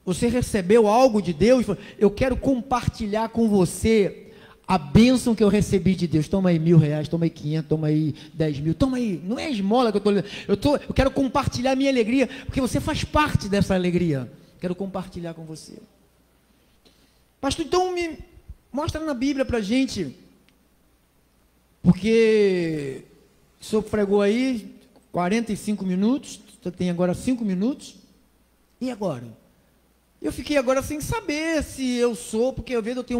Você recebeu algo de Deus, eu quero compartilhar com você a bênção que eu recebi de Deus. Toma aí R$1.000, toma aí 500, toma aí 10 mil, toma aí, não é esmola que eu estou lendo, eu quero compartilhar a minha alegria, porque você faz parte dessa alegria, quero compartilhar com você. Pastor, então me mostra na Bíblia para a gente, porque o senhor pregou aí 45 minutos, você tem agora 5 minutos, e agora? Eu fiquei agora sem saber se eu sou, porque às vezes eu tenho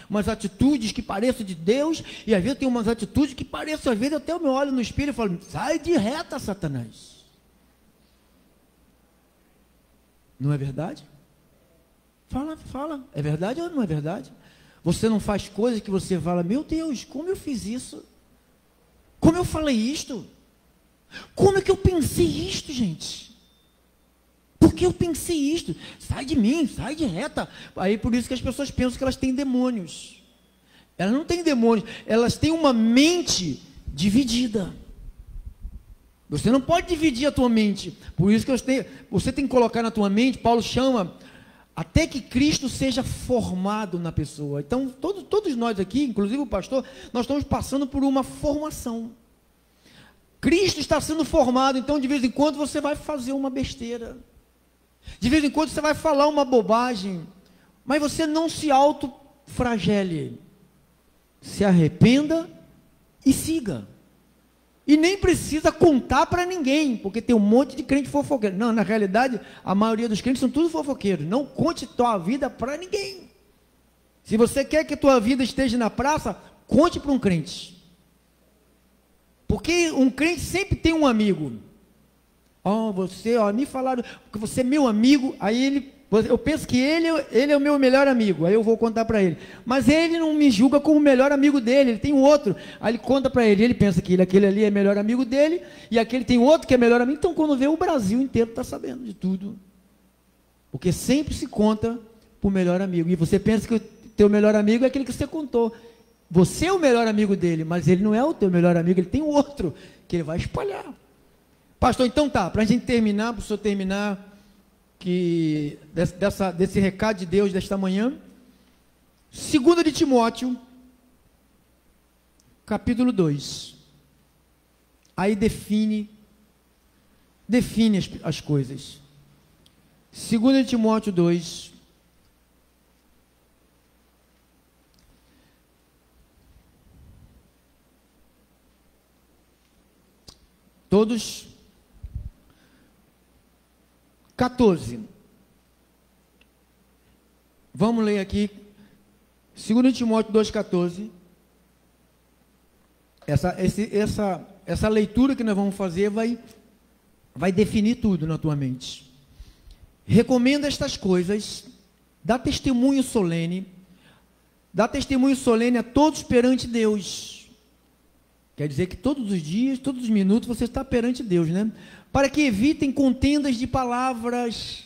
umas atitudes que parecem de Deus, e às vezes eu tenho umas atitudes que parecem, às vezes até eu me olho no espelho e falo, sai de reta, Satanás. Não é verdade? Fala, é verdade ou não é verdade? Você não faz coisas que você fala, meu Deus, como eu fiz isso? Como eu falei isto? Como é que eu pensei isto, gente? Por que eu pensei isto? Sai de mim, sai de reta. Aí por isso que as pessoas pensam que elas têm demônios. Elas não têm demônios, elas têm uma mente dividida. Você não pode dividir a tua mente. Por isso que você tem que colocar na tua mente, Paulo chama, até que Cristo seja formado na pessoa. Então, todos nós aqui, inclusive o pastor, nós estamos passando por uma formação. Cristo está sendo formado, então de vez em quando você vai fazer uma besteira. De vez em quando você vai falar uma bobagem, mas você não se autoflagele. Se arrependa e siga. E nem precisa contar para ninguém, porque tem um monte de crente fofoqueiro. Não, na realidade, a maioria dos crentes são tudo fofoqueiros. Não conte tua vida para ninguém. Se você quer que tua vida esteja na praça, conte para um crente. Porque um crente sempre tem um amigo. Me falaram que você é meu amigo, aí eu penso que ele é o meu melhor amigo, aí eu vou contar para ele, mas ele não me julga como o melhor amigo dele, ele tem um outro, aí ele conta para ele pensa que aquele ali é melhor amigo dele, e aquele tem outro que é melhor amigo, então quando vê o Brasil inteiro está sabendo de tudo, porque sempre se conta para o melhor amigo, e você pensa que o teu melhor amigo é aquele que você contou, você é o melhor amigo dele, mas ele não é o teu melhor amigo, ele tem um outro, que ele vai espalhar. Pastor, então tá, para a gente terminar, para o senhor terminar, que desse recado de Deus desta manhã, 2 de Timóteo, capítulo 2, aí define as coisas. 2 de Timóteo 2, todos 14. Vamos ler aqui 2 Timóteo 2,14. Essa leitura que nós vamos fazer vai definir tudo na tua mente. Recomenda estas coisas, dá testemunho solene a todos perante Deus. Quer dizer que todos os dias, todos os minutos você está perante Deus, né? Para que evitem contendas de palavras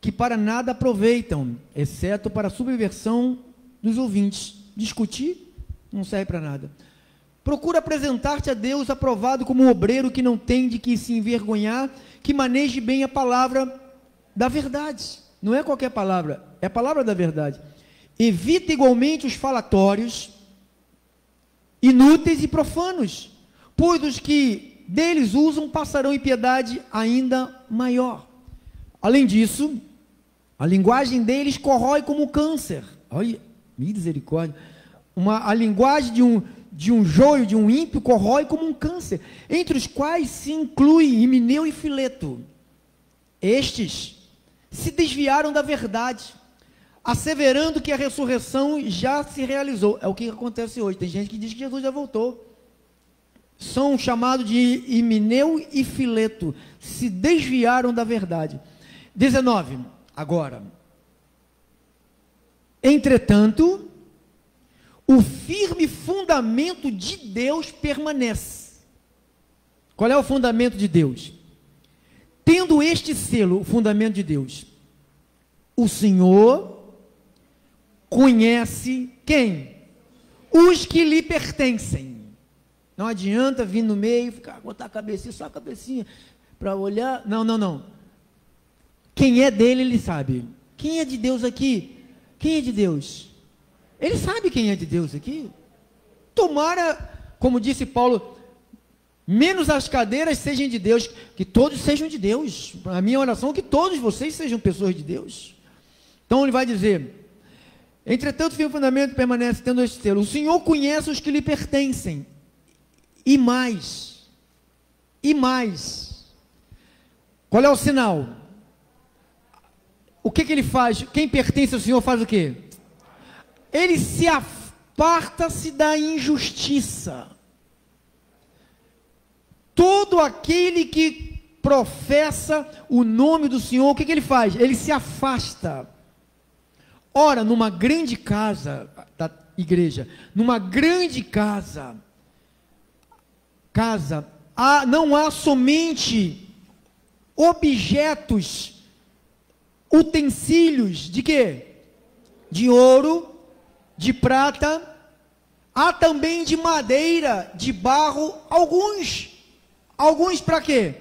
que para nada aproveitam, exceto para a subversão dos ouvintes. Discutir não serve para nada. procura apresentar-te a Deus aprovado como um obreiro que não tem de que se envergonhar, que maneje bem a palavra da verdade. Não é qualquer palavra, é a palavra da verdade. Evita igualmente os falatórios inúteis e profanos, pois os que deles usam passarão em piedade ainda maior. Além disso, a linguagem deles corrói como câncer. Olha, misericórdia. A linguagem de um joio, de um ímpio, corrói como um câncer, entre os quais se inclui Himeneu e Fileto. Estes se desviaram da verdade, asseverando que a ressurreição já se realizou. É o que acontece hoje. Tem gente que diz que Jesus já voltou. São chamados de Himeneu e Fileto. Se desviaram da verdade. 19. Agora. Entretanto, o firme fundamento de Deus permanece. Qual é o fundamento de Deus? Tendo este selo, o fundamento de Deus, o Senhor conhece quem? Os que lhe pertencem. Não adianta vir no meio, ficar, botar a cabecinha, só a cabecinha, para olhar. Não. Quem é dele, ele sabe. Quem é de Deus aqui? Quem é de Deus? Ele sabe quem é de Deus aqui. Tomara, como disse Paulo, menos as cadeiras sejam de Deus, que todos sejam de Deus. A minha oração é que todos vocês sejam pessoas de Deus. Então ele vai dizer: entretanto, o firme fundamento permanece tendo este selo. O Senhor conhece os que lhe pertencem. E mais. Qual é o sinal? O que ele faz? Quem pertence ao Senhor faz o quê? Ele se aparta-se da injustiça. Todo aquele que professa o nome do Senhor, o que ele faz? Ele se afasta. Ora, numa grande casa da igreja, numa grande casa, não há somente objetos, utensílios de quê? De ouro, de prata, há também de madeira, de barro, alguns para quê?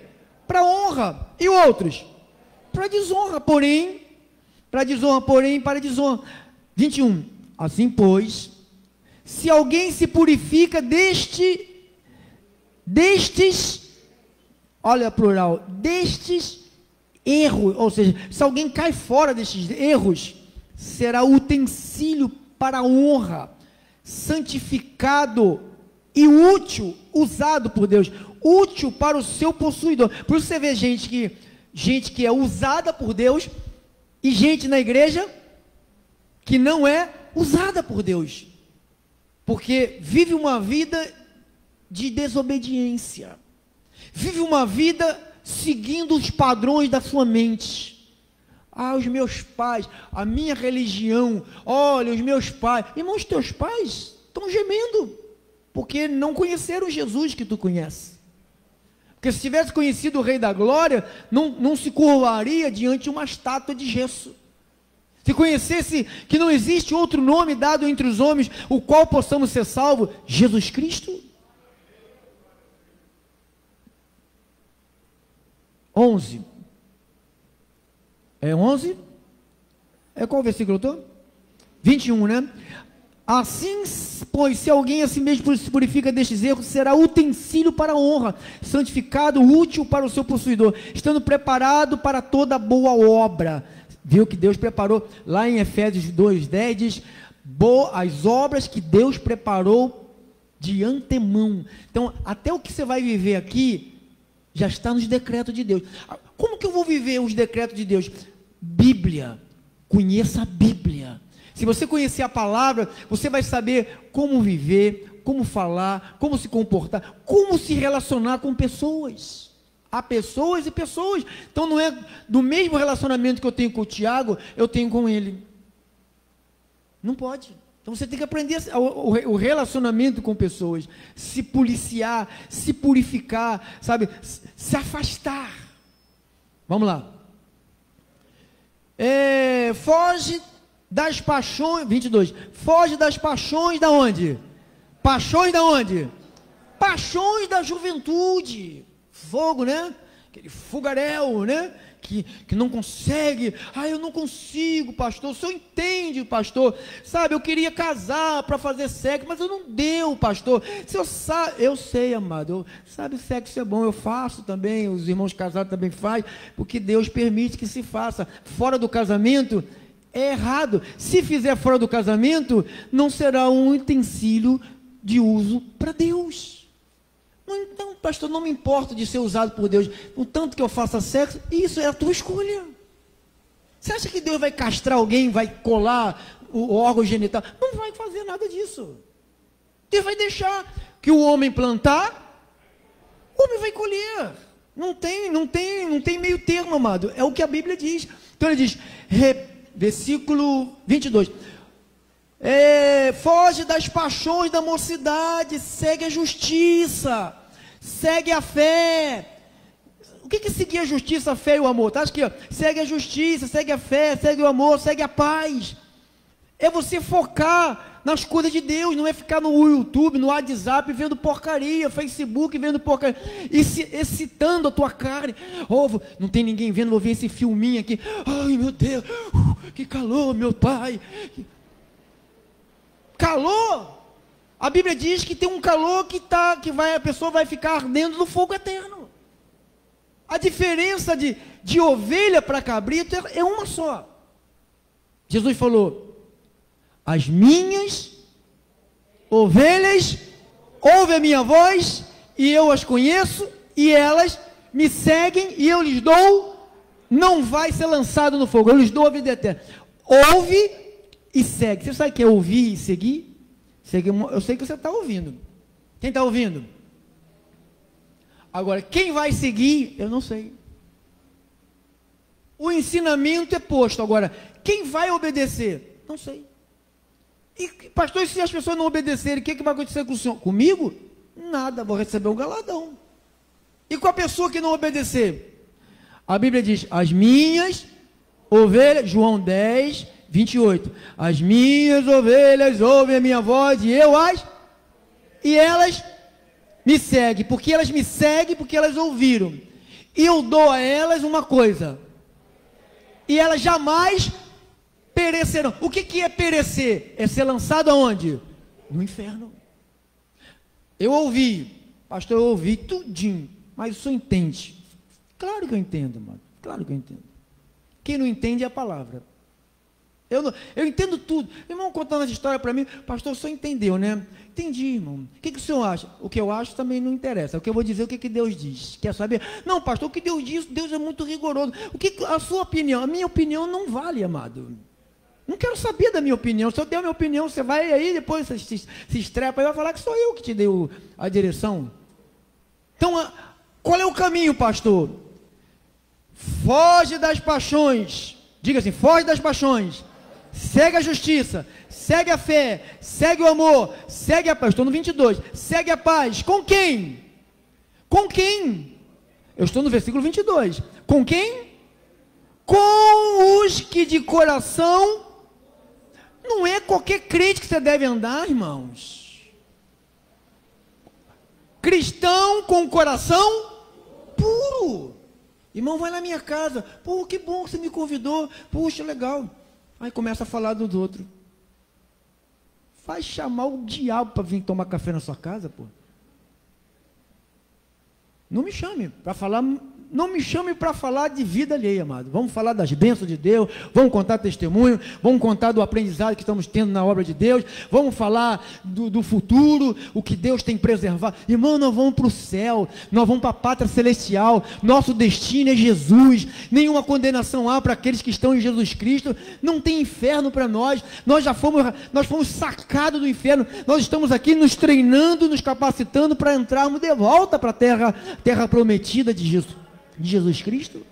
Para honra, e outros? Para desonra, porém, para desonra. 21, assim pois, se alguém se purifica destes, olha plural, destes erros, ou seja, se alguém cai fora destes erros, será utensílio para a honra, santificado e útil, usado por Deus, útil para o seu possuidor. Por isso você vê gente que é usada por Deus, e gente na igreja que não é usada por Deus, porque vive uma vida de desobediência, vive uma vida seguindo os padrões da sua mente. Os meus pais, a minha religião, olha, os meus pais. Irmãos, teus pais estão gemendo, porque não conheceram Jesus que tu conheces. Porque se tivesse conhecido o Rei da Glória, não se curvaria diante de uma estátua de gesso. Se conhecesse que não existe outro nome dado entre os homens, o qual possamos ser salvos, Jesus Cristo. 11. É 11? É qual versículo eu estou? 21, né? Assim, pois, se alguém a si mesmo se purifica destes erros, será utensílio para a honra, santificado, útil para o seu possuidor, estando preparado para toda boa obra. Viu que Deus preparou? Lá em Efésios 2:10 diz, as obras que Deus preparou de antemão. Então, até o que você vai viver aqui, já está nos decretos de Deus. Como que eu vou viver os decretos de Deus? Bíblia. Conheça a Bíblia. Se você conhecer a palavra, você vai saber como viver, como falar, como se comportar, como se relacionar com pessoas. Há pessoas e pessoas. Então não é do mesmo relacionamento que eu tenho com o Tiago, eu tenho com ele. Não pode. Então você tem que aprender o relacionamento com pessoas, se policiar, se purificar, sabe, se afastar. Vamos lá. Foge das paixões, 22, foge das paixões da onde? Paixões da onde? Paixões da juventude. Fogo, né? Aquele fogaréu, né? Que não consegue. Eu não consigo, pastor. O senhor entende, pastor? Sabe, eu queria casar para fazer sexo, mas eu não deu, pastor. O senhor sabe, eu sei, amado. Sabe, sexo é bom, eu faço também. Os irmãos casados também fazem, porque Deus permite que se faça. Fora do casamento é errado. Se fizer fora do casamento, não será um utensílio de uso para Deus. Então, pastor, não me importo de ser usado por Deus, o tanto que eu faça sexo, isso é a tua escolha. Você acha que Deus vai castrar alguém, vai colar o órgão genital? Não vai fazer nada disso. Deus vai deixar que o homem plantar, o homem vai colher. Não tem meio termo, amado. É o que a Bíblia diz. Então ele diz, versículo 22, foge das paixões da mocidade, segue a justiça, segue a fé. O que é seguir a justiça, a fé e o amor? Está aqui, ó. Segue a justiça, segue a fé, segue o amor, segue a paz. É você focar nas coisas de Deus, não é ficar no YouTube, no WhatsApp vendo porcaria, Facebook vendo porcaria, e excitando a tua carne. Não tem ninguém vendo, vou ver esse filminho aqui. Ai meu Deus, que calor, meu pai. Calor, a Bíblia diz que tem um calor a pessoa vai ficar ardendo no fogo eterno. A diferença de ovelha para cabrito é uma só. Jesus falou, as minhas ovelhas ouvem a minha voz, e eu as conheço, e elas me seguem, e eu lhes dou, não vai ser lançado no fogo, eu lhes dou a vida eterna. Ouve e segue. Você sabe o que é ouvir e seguir? Eu sei que você está ouvindo. Quem está ouvindo? Agora, quem vai seguir, eu não sei. O ensinamento é posto. Agora, quem vai obedecer? Não sei. E, pastor, e se as pessoas não obedecerem, o que vai acontecer com o senhor? Comigo? Nada, vou receber um galadão. E com a pessoa que não obedecer? A Bíblia diz, as minhas ovelhas, João 10, 28, as minhas ovelhas ouvem a minha voz, e elas me seguem, porque elas me seguem, porque elas ouviram, e eu dou a elas uma coisa, e elas jamais perecerão. O que é perecer? É ser lançado aonde? No inferno. Eu ouvi, pastor, eu ouvi tudinho, mas o senhor entende? Claro que eu entendo, mano, claro que eu entendo. Quem não entende é a palavra. Eu entendo tudo. Irmão, contando essa história para mim, pastor, o senhor entendeu, né? Entendi, irmão. O que o senhor acha? O que eu acho também não interessa. O que eu vou dizer, o que Deus diz. Quer saber? Não, pastor, o que Deus diz? Deus é muito rigoroso. A sua opinião? A minha opinião não vale, amado. Não quero saber da minha opinião. Se eu der a minha opinião, você vai aí, depois você se estrepa e vai falar que sou eu que te dei a direção. Então, qual é o caminho, pastor? Foge das paixões. Diga assim, foge das paixões. Segue a justiça, segue a fé, segue o amor, segue a paz. Estou no 22. Segue a paz. Com quem? Com quem? Eu estou no versículo 22. Com quem? Com os que de coração. Não é qualquer crente que você deve andar, irmãos. Cristão com coração puro. Irmão, vai na minha casa. Pô, que bom que você me convidou. Puxa, legal. Aí começa a falar dos outros. Vai chamar o diabo para vir tomar café na sua casa, pô. Não me chame para falar, não me chame para falar de vida alheia, amado. Vamos falar das bênçãos de Deus, vamos contar testemunho, vamos contar do aprendizado que estamos tendo na obra de Deus, vamos falar do futuro, o que Deus tem preservado. Irmão, nós vamos para o céu, nós vamos para a pátria celestial, nosso destino é Jesus, nenhuma condenação há para aqueles que estão em Jesus Cristo, não tem inferno para nós, nós fomos sacados do inferno, nós estamos aqui nos treinando, nos capacitando para entrarmos de volta para a terra prometida de Jesus Cristo.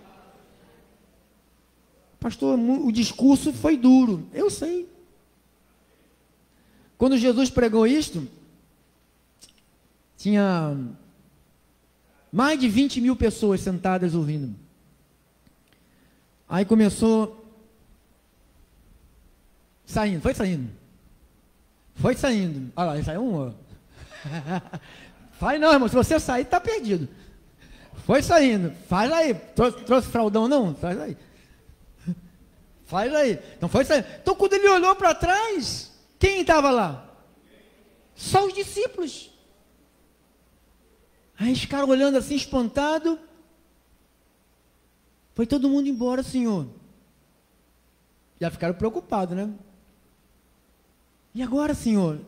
Pastor, o discurso foi duro, eu sei. Quando Jesus pregou isto, tinha mais de 20 mil pessoas sentadas ouvindo. Aí começou saindo, foi saindo. Olha lá, saiu um, ó. Faz não, irmão. Se você sair, está perdido. Foi saindo. Faz aí. Trouxe fraldão, não? Faz aí. Faz aí. Então foi saindo. Então quando ele olhou para trás, quem estava lá? Só os discípulos. Aí os caras olhando assim, espantado. Foi todo mundo embora, Senhor. Já ficaram preocupados, né? E agora, Senhor?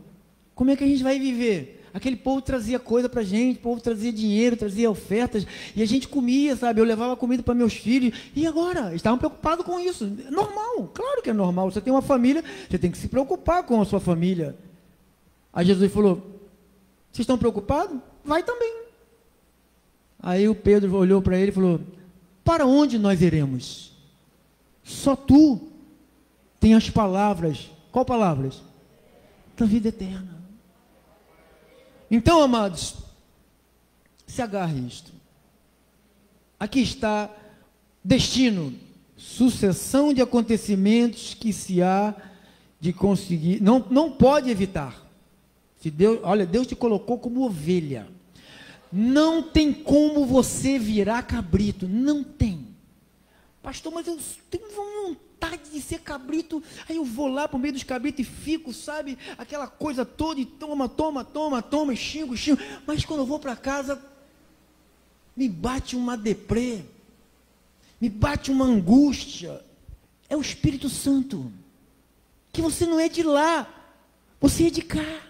Como é que a gente vai viver? Aquele povo trazia coisa para a gente, o povo trazia dinheiro, trazia ofertas, e a gente comia, sabe? Eu levava comida para meus filhos, e agora? Eles estavam preocupados com isso. Normal, claro que é normal. Você tem uma família, você tem que se preocupar com a sua família. Aí Jesus falou, vocês estão preocupados? Vai também. Aí o Pedro olhou para ele e falou, para onde nós iremos? Só tu tem as palavras. Qual palavras? Da vida eterna. Então, amados, se agarre isto. Aqui está destino, sucessão de acontecimentos que se há de conseguir, não pode evitar. Se Deus, olha, Deus te colocou como ovelha. Não tem como você virar cabrito, não tem. Pastor, mas eu tenho vontade de ser cabrito, aí eu vou lá para o meio dos cabritos e fico, sabe, aquela coisa toda, e toma, e xingo, mas quando eu vou para casa, me bate uma deprê, me bate uma angústia. É o Espírito Santo, que você não é de lá, você é de cá.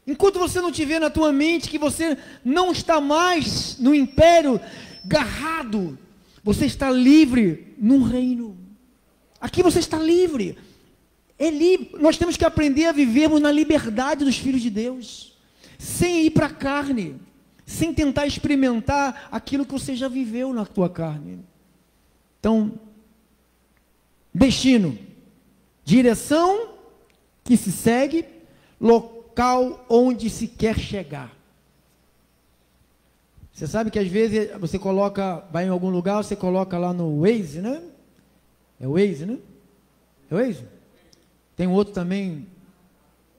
Enquanto você não tiver na tua mente que você não está mais no império garrado, você está livre num reino. Aqui você está livre. É livre. Nós temos que aprender a vivermos na liberdade dos filhos de Deus, sem ir para a carne, sem tentar experimentar aquilo que você já viveu na tua carne. Então, destino, direção que se segue, local onde se quer chegar. Você sabe que às vezes você coloca, vai em algum lugar, você coloca lá no Waze, né? É o Waze, né? É o Waze? Tem um outro também,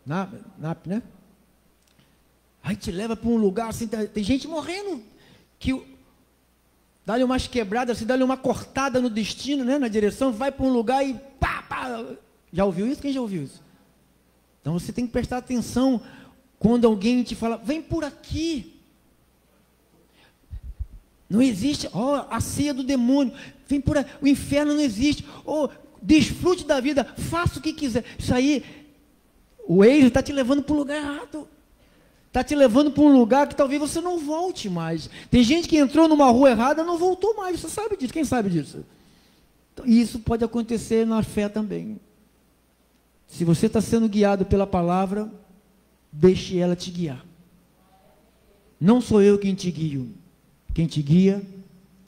NAP, né? Aí te leva para um lugar, assim, tem gente morrendo, que dá-lhe umas quebradas, assim, dá-lhe uma cortada no destino, né? Na direção, vai para um lugar e pá. Já ouviu isso? Quem já ouviu isso? Então você tem que prestar atenção quando alguém te fala, vem por aqui. Não existe, a ceia do demônio, vem por aí, o inferno não existe, desfrute da vida, faça o que quiser. Isso aí, o Waze está te levando para um lugar errado, está te levando para um lugar que talvez você não volte mais. Tem gente que entrou numa rua errada e não voltou mais, você sabe disso, quem sabe disso? Então, isso pode acontecer na fé também. Se você está sendo guiado pela palavra, deixe ela te guiar. Não sou eu quem te guio. Quem te guia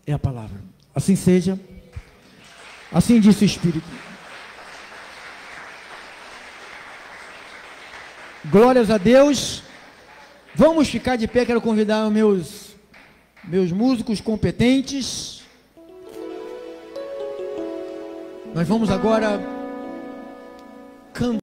é a palavra. Assim seja. Assim disse o Espírito. Glórias a Deus. Vamos ficar de pé. Quero convidar meus músicos competentes. Nós vamos agora cantar.